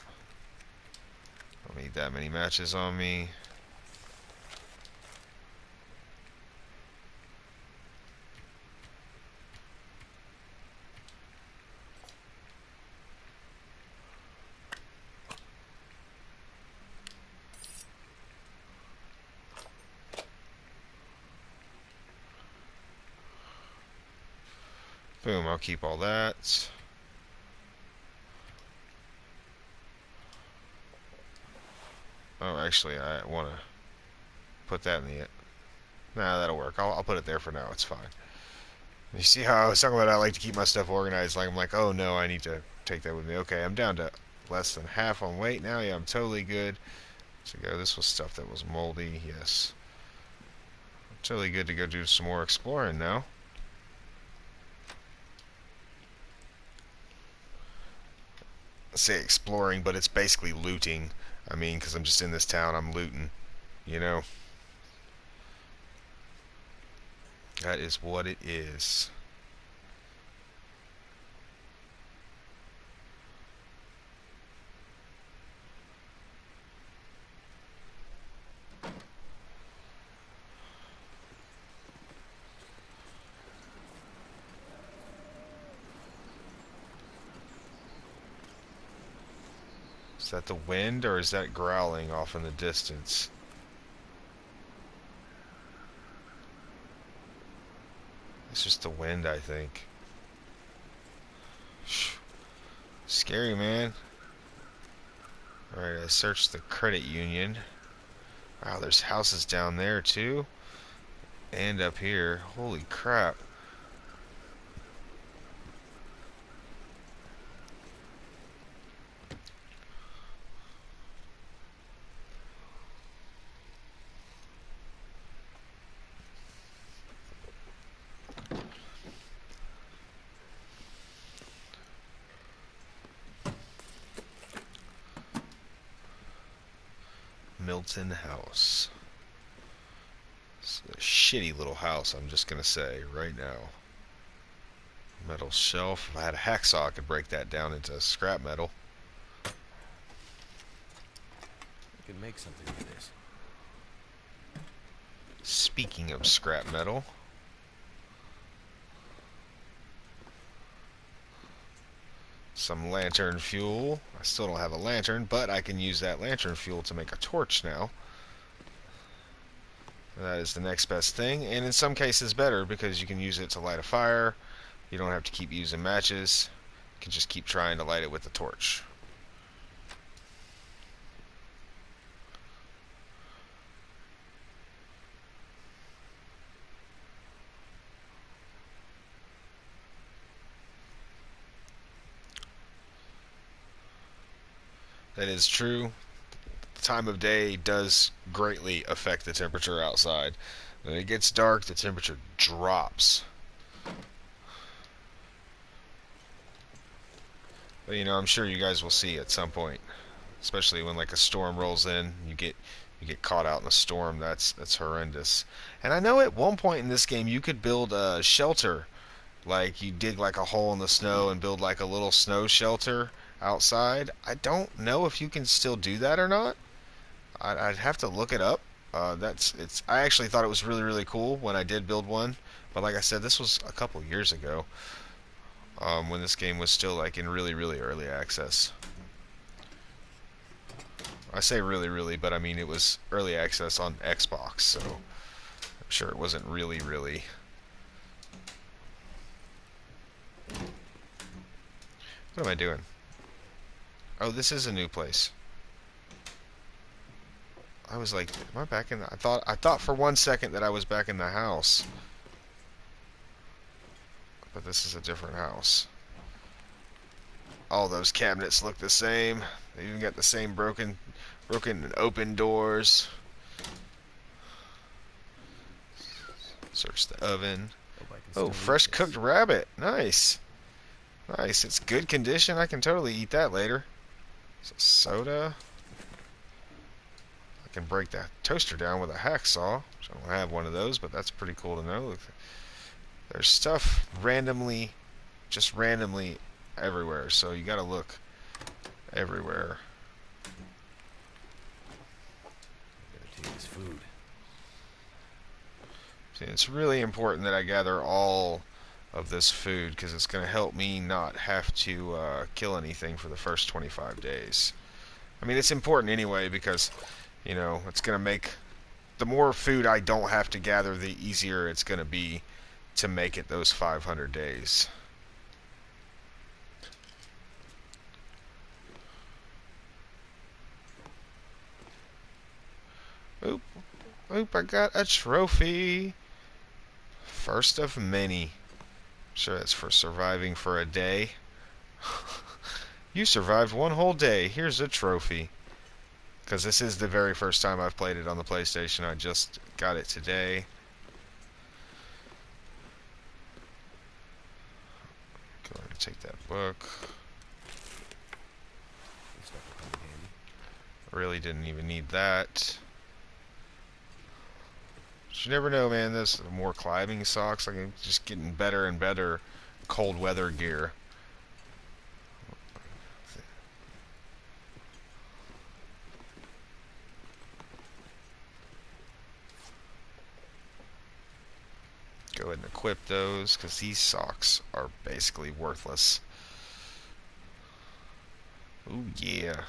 I don't need that many matches on me. Boom, I'll keep all that. Oh, actually, I want to put that in the... Nah, that'll work. I'll put it there for now. It's fine. You see how I was talking about I like to keep my stuff organized? Like, I'm like, oh no, I need to take that with me. Okay, I'm down to less than half on weight now. Yeah, I'm totally good to go. This was stuff that was moldy. Yes. I'm totally good to go do some more exploring now. I say exploring, but it's basically looting. I mean, because I'm just in this town, I'm looting. You know? That is what it is. Is that the wind, or is that growling off in the distance? It's just the wind, I think. Scary, man. Alright, I searched the credit union. Wow, there's houses down there, too. And up here. Holy crap. Milton House. It's a shitty little house, I'm just gonna say right now. Metal shelf. If I had a hacksaw, I could break that down into scrap metal. I could make something of this. Speaking of scrap metal, some lantern fuel. I still don't have a lantern, but I can use that lantern fuel to make a torch now. That is the next best thing, and in some cases better, because you can use it to light a fire. You don't have to keep using matches. You can just keep trying to light it with the torch. That is true. The time of day does greatly affect the temperature outside. When it gets dark, the temperature drops. But I'm sure you guys will see at some point, especially when like a storm rolls in, you get caught out in a storm. That's horrendous. And I know at one point in this game you could build a shelter, like you dig like a hole in the snow and build like a little snow shelter outside. I don't know if you can still do that or not. I'd have to look it up. That's it's. I actually thought it was really really cool when I did build one, but like I said, this was a couple years ago, when this game was still like in really really early access. I say really really, but I mean it was early access on Xbox, so I'm sure it wasn't really really. What am I doing? Oh, this is a new place. I was like, am I back in? I thought for 1 second that I was back in the house, but this is a different house. All those cabinets look the same. They even got the same broken and open doors. Search the oven. Hope I can Oh, still eat fresh this. cooked rabbit. Nice. Nice. It's good condition. I can totally eat that later. So soda. I can break that toaster down with a hacksaw. I don't have one of those, but that's pretty cool to know. Look, there's stuff just randomly everywhere, so you gotta look everywhere. Better take this food. See, it's really important that I gather all of this food because it's going to help me not have to kill anything for the first 25 days. I mean, it's important anyway because, it's going to make the more food I don't have to gather, the easier it's going to be to make it those 500 days. Oop, oop, I got a trophy. First of many. Sure, that's for surviving for a day. You survived one whole day. Here's a trophy. Because this is the very first time I've played it on the PlayStation. I just got it today. Go ahead and take that book. This stuff will come in handy. Really didn't even need that. But you never know, man. There's more climbing socks. Like, I'm just getting better and better cold weather gear. Go ahead and equip those because these socks are basically worthless. Ooh, yeah.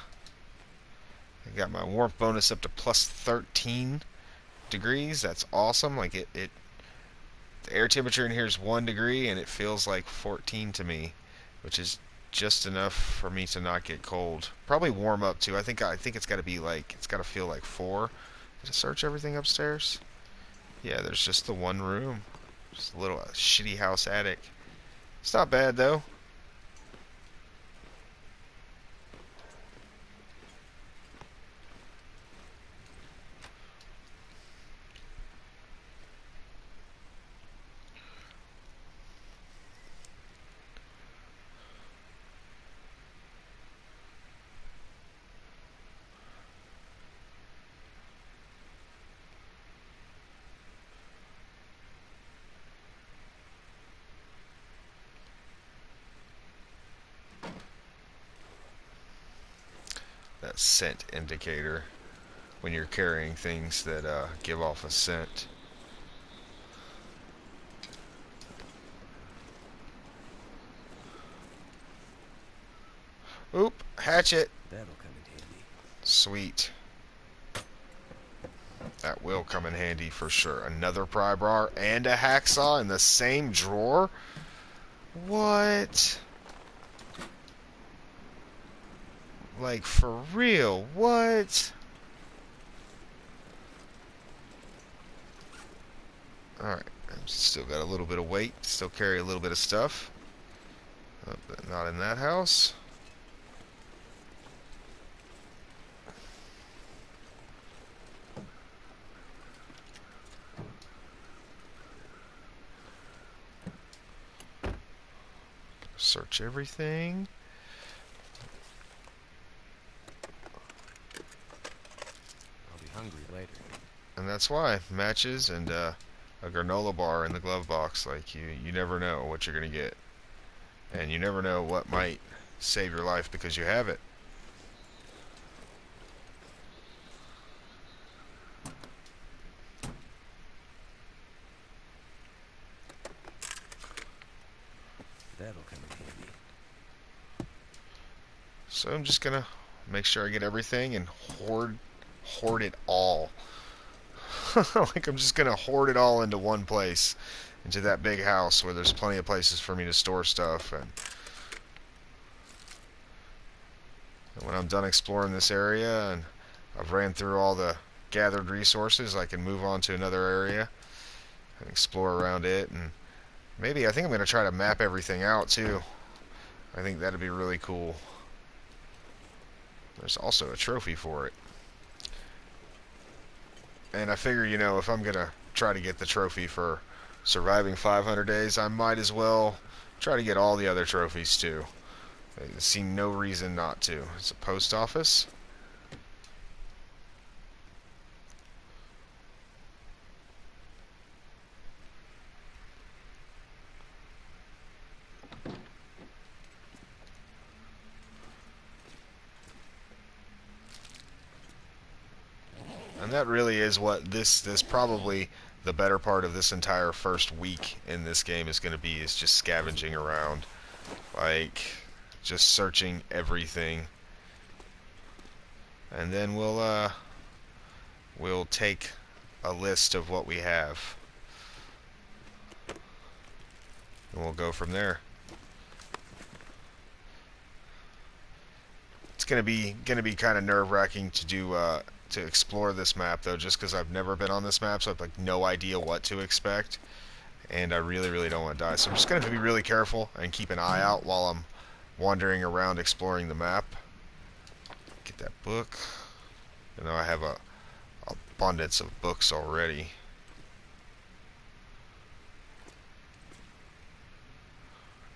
I got my warmth bonus up to plus 13 degrees. That's awesome. Like the air temperature in here is 1 degree and it feels like 14 to me, which is just enough for me to not get cold. Probably warm up too. I think it's got to be like it's got to feel like 4. Did I search everything upstairs? Yeah, there's just the one room. Just a little shitty house attic. It's not bad though. That scent indicator when you're carrying things that give off a scent. Oop, hatchet. That'll come in handy. Sweet. That will come in handy for sure. Another pry bar and a hacksaw in the same drawer? What? Like, for real? What? Alright, still got a little bit of weight. Still carry a little bit of stuff. But not in that house. Search everything. I'll be hungry later. And that's why matches and a granola bar in the glove box. Like you never know what you're gonna get, and you never know what might save your life because you have it. That'll come in handy. So I'm just gonna make sure I get everything and hoard it all. Like I'm just gonna hoard it all into one place, into that big house where there's plenty of places for me to store stuff. And when I'm done exploring this area and I've ran through all the gathered resources, I can move on to another area and explore around it. And maybe I think I'm gonna try to map everything out too. I think that'd be really cool. There's also a trophy for it. And I figure, if I'm going to try to get the trophy for surviving 500 days, I might as well try to get all the other trophies too. I see no reason not to. It's a post office. And that really is what this probably the better part of this entire first week in this game is going to be, is just scavenging around. Like, just searching everything. And then we'll take a list of what we have. And we'll go from there. It's gonna be kind of nerve-wracking to do to explore this map though, just because I've never been on this map, so I've like no idea what to expect, and I really don't want to die. So I'm just gonna have to be really careful and keep an eye out while I'm wandering around exploring the map. Get that book. You know I have a abundance of books already.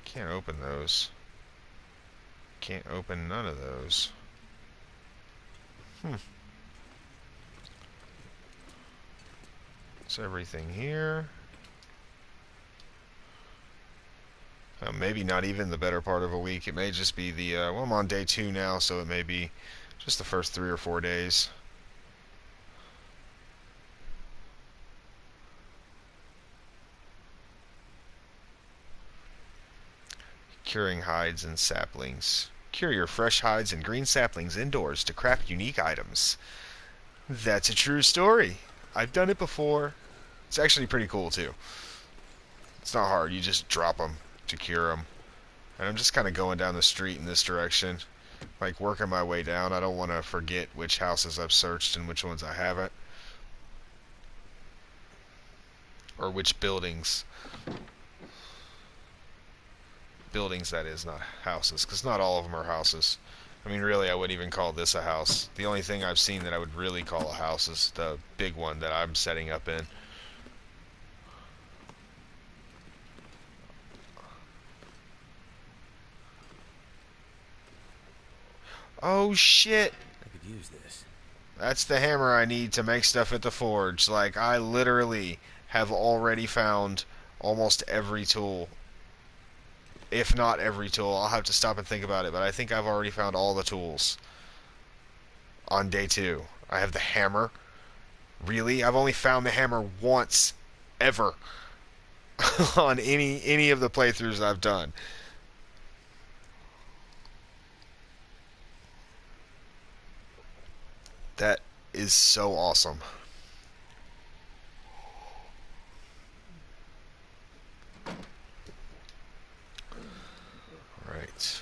Can't open those. Can't open none of those. Is everything here? Maybe not even the better part of a week. It may just be the well, I'm on day 2 now, so it may be just the first 3 or 4 days. Curing hides and saplings. Cure your fresh hides and green saplings indoors to craft unique items. That's a true story. I've done it before. It's actually pretty cool too. It's not hard. You just drop them to cure them. And I'm just kind of going down the street in this direction, like working my way down. I don't want to forget which houses I've searched and which ones I haven't. Or which buildings. Buildings, that is, not houses, because not all of them are houses. I mean, really, I wouldn't even call this a house. The only thing I've seen that I would really call a house is the big one that I'm setting up in. Oh shit! I could use this. That's the hammer I need to make stuff at the forge. Like, I literally have already found almost every tool. If not every tool. I'll have to stop and think about it, but I think I've already found all the tools on day 2. I have the hammer. Really? I've only found the hammer once, ever, on any of the playthroughs I've done. That is so awesome. Right.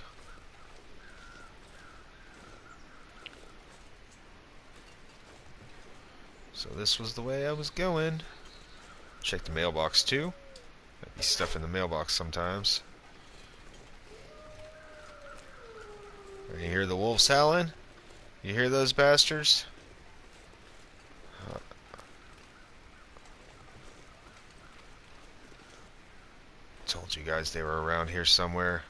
So this was the way I was going. Check the mailbox too. Might be stuff in the mailbox sometimes. You hear the wolves howling? You hear those bastards? Told you guys they were around here somewhere.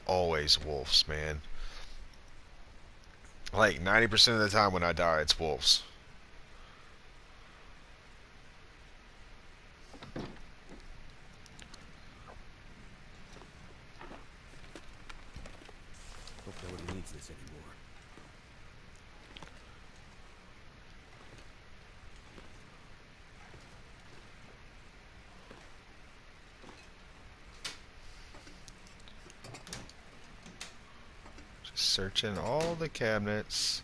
always wolves, man. Like 90% of the time when I die, it's wolves. Hope nobody needs this anymore. Just searching all the cabinets.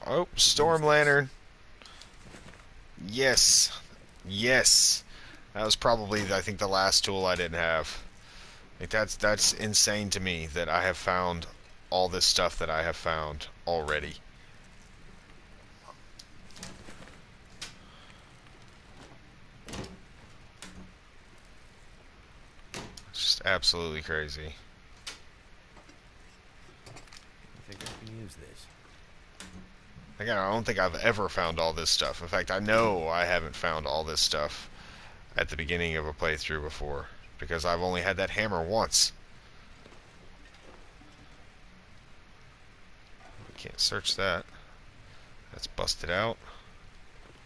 Oh, Could use storm this. lantern. Yes. Yes. That was probably, I think, the last tool I didn't have. Like that's insane to me that I have found all this stuff that I have found already. It's just absolutely crazy. I think I can use this. Again, I don't think I've ever found all this stuff. In fact, I know I haven't found all this stuff at the beginning of a playthrough before because I've only had that hammer once. We can't search that. That's busted out.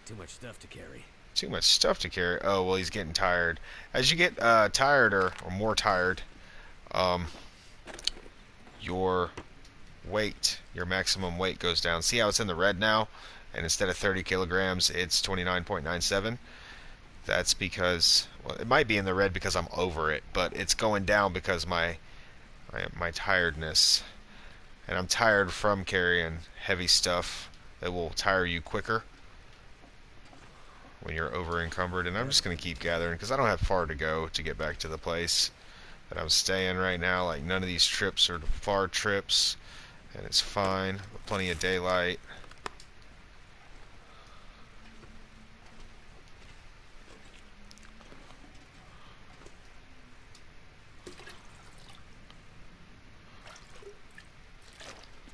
Too much stuff to carry. Too much stuff to carry. Oh, well, he's getting tired. As you get tired or more tired, um, your weight, your maximum weight goes down. See how it's in the red now? And instead of 30 kilograms, it's 29.97. That's because, well, it might be in the red because I'm over it, but it's going down because my tiredness. And I'm tired from carrying heavy stuff that will tire you quicker when you're over encumbered. And I'm just going to keep gathering because I don't have far to go to get back to the place that I'm staying right now. Like, none of these trips are far trips, and it's fine. Plenty of daylight.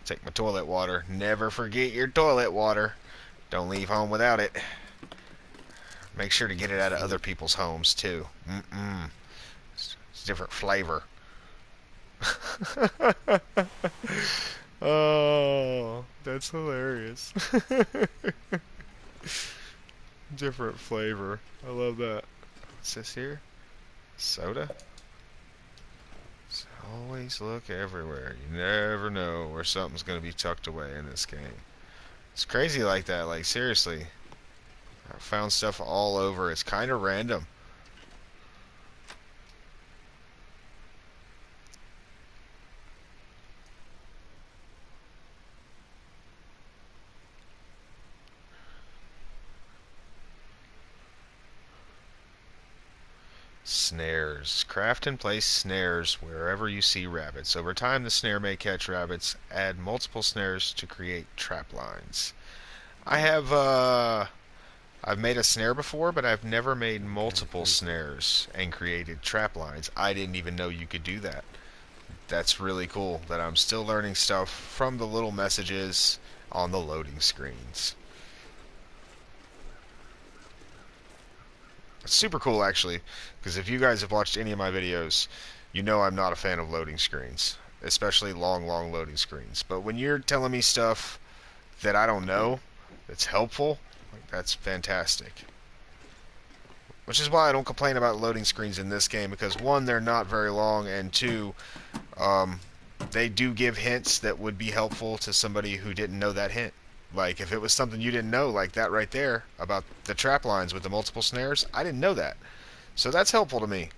Take my toilet water. Never forget your toilet water. Don't leave home without it. Make sure to get it out of other people's homes too. It's a different flavor. Oh, that's hilarious. Different flavor. I love that. What's this here? Soda? Always look everywhere. You never know where something's going to be tucked away in this game. It's crazy like that. Like, seriously. I found stuff all over. It's kind of random. Snares. Craft and place snares wherever you see rabbits. Over time, the snare may catch rabbits. Add multiple snares to create trap lines. I have, I've made a snare before, but I've never made I'm kind of multiple thirsty. snares and created trap lines. I didn't even know you could do that. That's really cool that I'm still learning stuff from the little messages on the loading screens. It's super cool, actually, because if you guys have watched any of my videos, you know I'm not a fan of loading screens, especially long loading screens. But when you're telling me stuff that I don't know that's helpful, like, that's fantastic. Which is why I don't complain about loading screens in this game, because one, they're not very long, and two, um, they do give hints that would be helpful to somebody who didn't know that hint. Like, if it was something you didn't know, like that right there, about the trap lines with the multiple snares, I didn't know that. So that's helpful to me.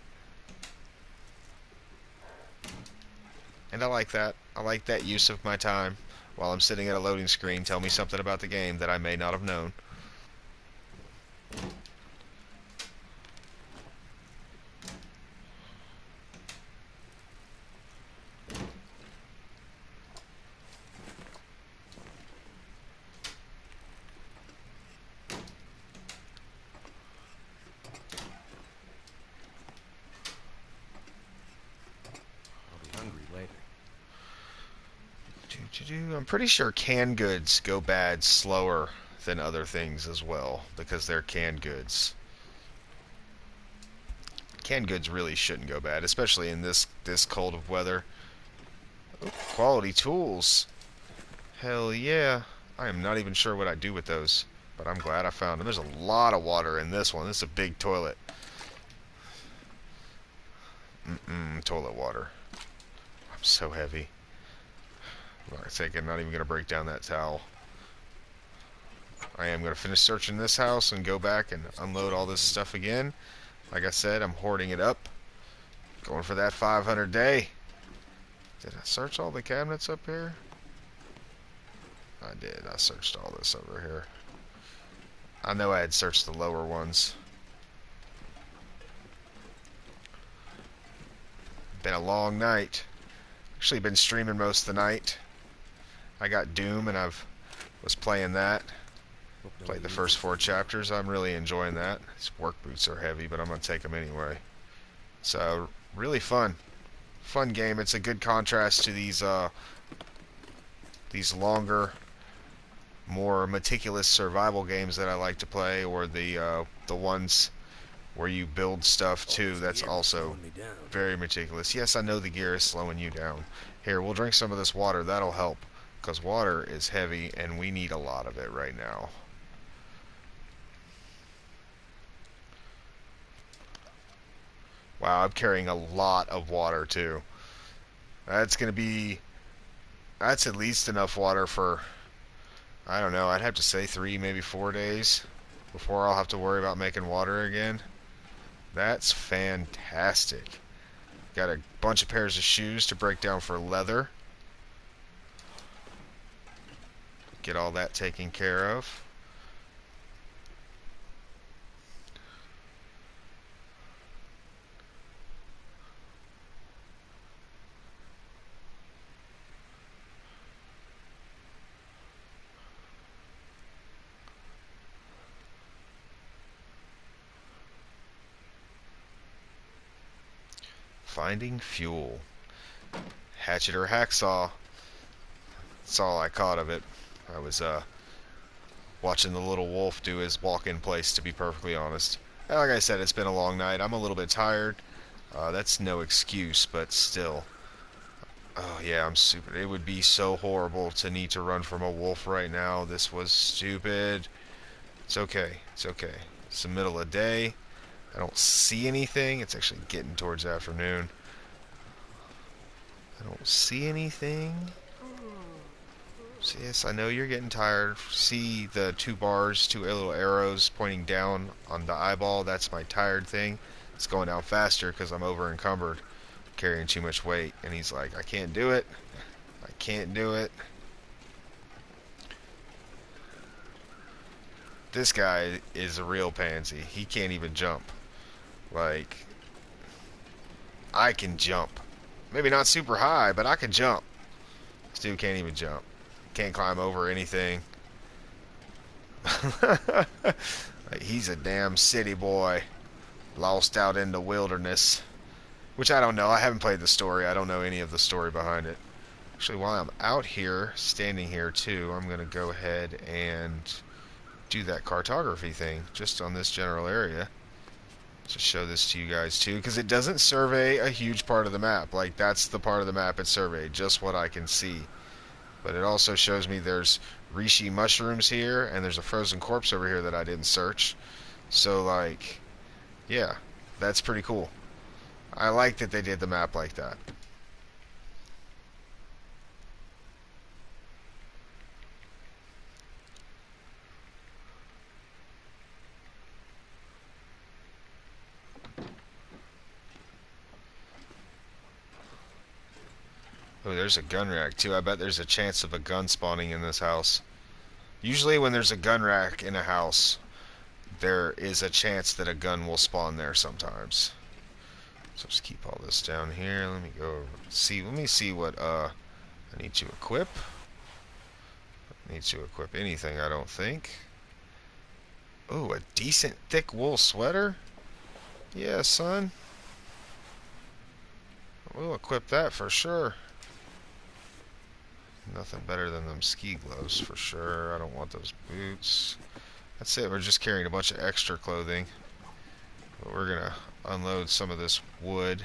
And I like that. I like that use of my time while I'm sitting at a loading screen. Tell me something about the game that I may not have known. I'll be hungry later. I'm pretty sure canned goods go bad slower than other things as well because they're canned goods. Canned goods really shouldn't go bad, especially in this cold of weather. Ooh, quality tools. Hell yeah. I am not even sure what I do with those, but I'm glad I found them. There's a lot of water in this one. This is a big toilet. Toilet water. I'm so heavy. I'm not even going to break down that towel. I am going to finish searching this house and go back and unload all this stuff again. Like I said, I'm hoarding it up. Going for that 500 day. Did I search all the cabinets up here? I did. I searched all this over here. I know I had searched the lower ones. Been a long night. Actually been streaming most of the night. I got Doom and was playing that. Played the first 4 chapters. I'm really enjoying that. These work boots are heavy, but I'm going to take them anyway. So, really fun. Fun game. It's a good contrast to these longer, more meticulous survival games that I like to play, or the ones where you build stuff too. That's also very meticulous. Yes, I know the gear is slowing you down. Here, we'll drink some of this water. That'll help, because water is heavy and we need a lot of it right now. Wow, I'm carrying a lot of water too. That's at least enough water for, I don't know, I'd have to say 3, maybe 4 days before I'll have to worry about making water again. That's fantastic. Got a bunch of pairs of shoes to break down for leather. Get all that taken care of. Finding fuel. Hatchet or hacksaw. That's all I caught of it. I was watching the little wolf do his walk-in place, to be perfectly honest. Like I said, it's been a long night. I'm a little bit tired. That's no excuse, but still. Oh yeah, I'm stupid. It would be so horrible to need to run from a wolf right now. This was stupid. It's okay. It's okay. It's the middle of the day. I don't see anything. It's actually getting towards afternoon. I don't see anything. So yes, I know you're getting tired. See the 2 bars, 2 little arrows pointing down on the eyeball? That's my tired thing. It's going down faster because I'm over encumbered, carrying too much weight. And he's like, I can't do it. I can't do it. This guy is a real pansy. He can't even jump. Like, I can jump. Maybe not super high, but I can jump. This dude can't even jump. Can't climb over anything. Like, he's a damn city boy. Lost out in the wilderness. Which I don't know. I haven't played the story. I don't know any of the story behind it. Actually, while I'm out here, standing here too, I'm going to go ahead and do that cartography thing just on this general area. To show this to you guys too, because it doesn't survey a huge part of the map. Like, that's the part of the map it surveyed, just what I can see. But it also shows me there's reishi mushrooms here, and there's a frozen corpse over here that I didn't search. So, like, yeah, that's pretty cool. I like that they did the map like that. Oh, there's a gun rack too. I bet there's a chance of a gun spawning in this house. Usually when there's a gun rack in a house, there is a chance that a gun will spawn there sometimes. So just keep all this down here. Let me go see. Let me see what I need to equip. I need to equip anything, I don't think. Oh, a decent thick wool sweater? Yeah, son. We'll equip that for sure. Nothing better than them ski gloves for sure. I don't want those boots. That's it. We're just carrying a bunch of extra clothing. But we're gonna unload some of this wood.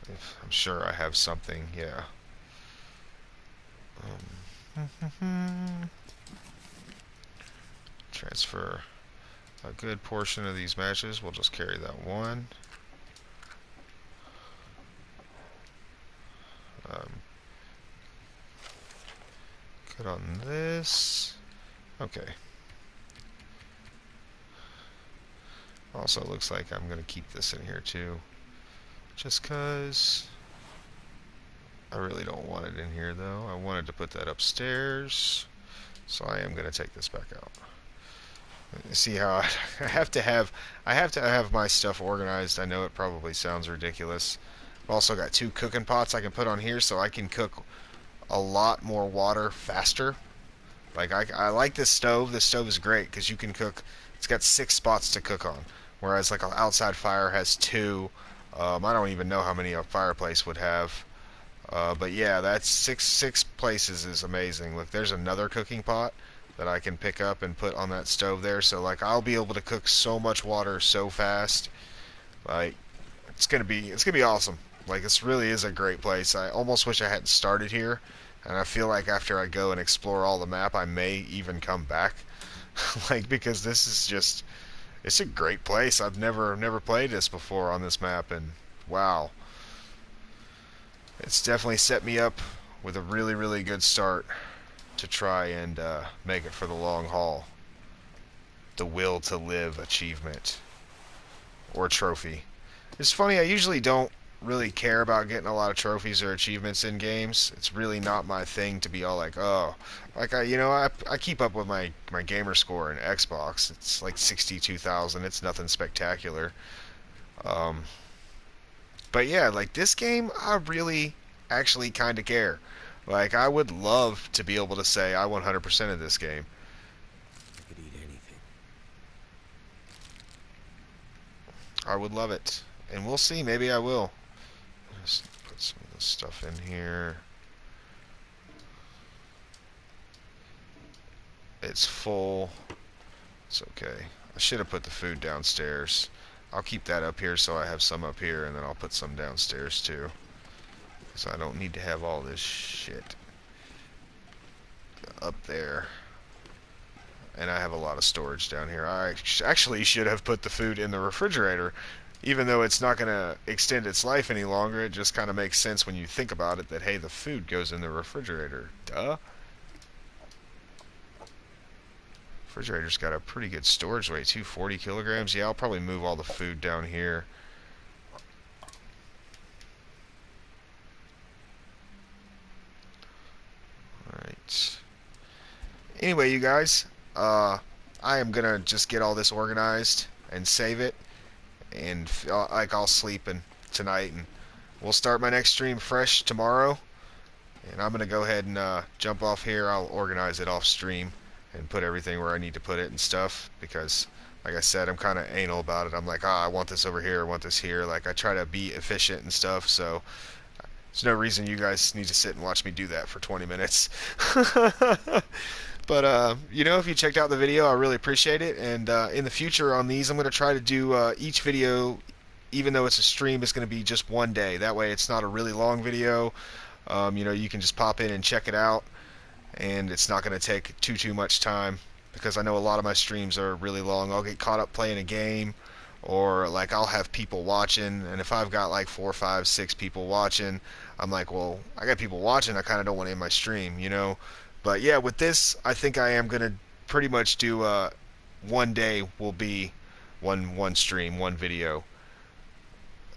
I'm sure I have something. Yeah. Transfer a good portion of these matches. We'll just carry that one. Um, good on this. Okay. Also looks like I'm going to keep this in here too. Just because I really don't want it in here though. I wanted to put that upstairs. So I am going to take this back out. See how I have to have my stuff organized. I know it probably sounds ridiculous. I've also got 2 cooking pots I can put on here so I can cook a lot more water faster. Like I like this stove. This stove is great because you can cook. It's got 6 spots to cook on, whereas like an outside fire has 2. I don't even know how many a fireplace would have. But yeah, that's six places is amazing. Look, there's another cooking pot that I can pick up and put on that stove there. So like I'll be able to cook so much water so fast. Like it's gonna be awesome. Like this really is a great place. I almost wish I hadn't started here, and I feel like after I go and explore all the map, I may even come back. Like because this is just it's a great place. I've never played this before on this map, and wow. It's definitely set me up with a really good start to try and make it for the long haul. The Will to Live achievement or trophy. It's funny, I usually don't really care about getting a lot of trophies or achievements in games. It's really not my thing to be all like, oh, like I keep up with my gamer score in Xbox. It's like 62,000. It's nothing spectacular. Um, but yeah, like this game, I really actually kind of care. Like I would love to be able to say I 100% of this game. I could eat anything. I would love it, and we'll see. Maybe I will. Just put some of this stuff in here. It's full. It's okay. I should have put the food downstairs. I'll keep that up here so I have some up here, and then I'll put some downstairs too. So I don't need to have all this shit up there. And I have a lot of storage down here. I actually should have put the food in the refrigerator. Even though it's not going to extend its life any longer, it just kind of makes sense when you think about it that, hey, the food goes in the refrigerator. Duh. Refrigerator's got a pretty good storage weight too, 40 kilograms. Yeah, I'll probably move all the food down here. Alright. Anyway, you guys, I am gonna just get all this organized and save it, and like I'll sleep tonight, and we'll start my next stream fresh tomorrow. And I'm gonna go ahead and jump off here. I'll organize it off stream and put everything where I need to put it and stuff because, like I said, I'm kind of anal about it. I'm like, I want this over here, I want this here. Like I try to be efficient and stuff, so there's no reason you guys need to sit and watch me do that for 20 minutes. But, if you checked out the video, I really appreciate it. And in the future on these, I'm going to try to do each video, even though it's a stream, it's going to be just one day. That way it's not a really long video. You can just pop in and check it out. And it's not going to take too much time. Because I know a lot of my streams are really long. I'll get caught up playing a game. Or like I'll have people watching, and if I've got like 4, 5, 6 people watching, I'm like, well, I got people watching, I kind of don't want to end my stream. But yeah, with this, I think I am gonna pretty much do one day will be one stream, one video.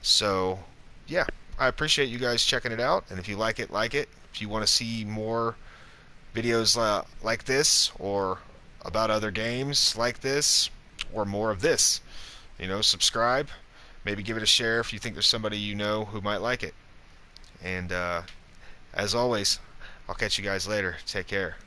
So yeah, I appreciate you guys checking it out, and if you like it, like it. If you want to see more videos like this, or about other games like this, or more of this, subscribe. Maybe give it a share if you think there's somebody you know who might like it. And as always, I'll catch you guys later. Take care.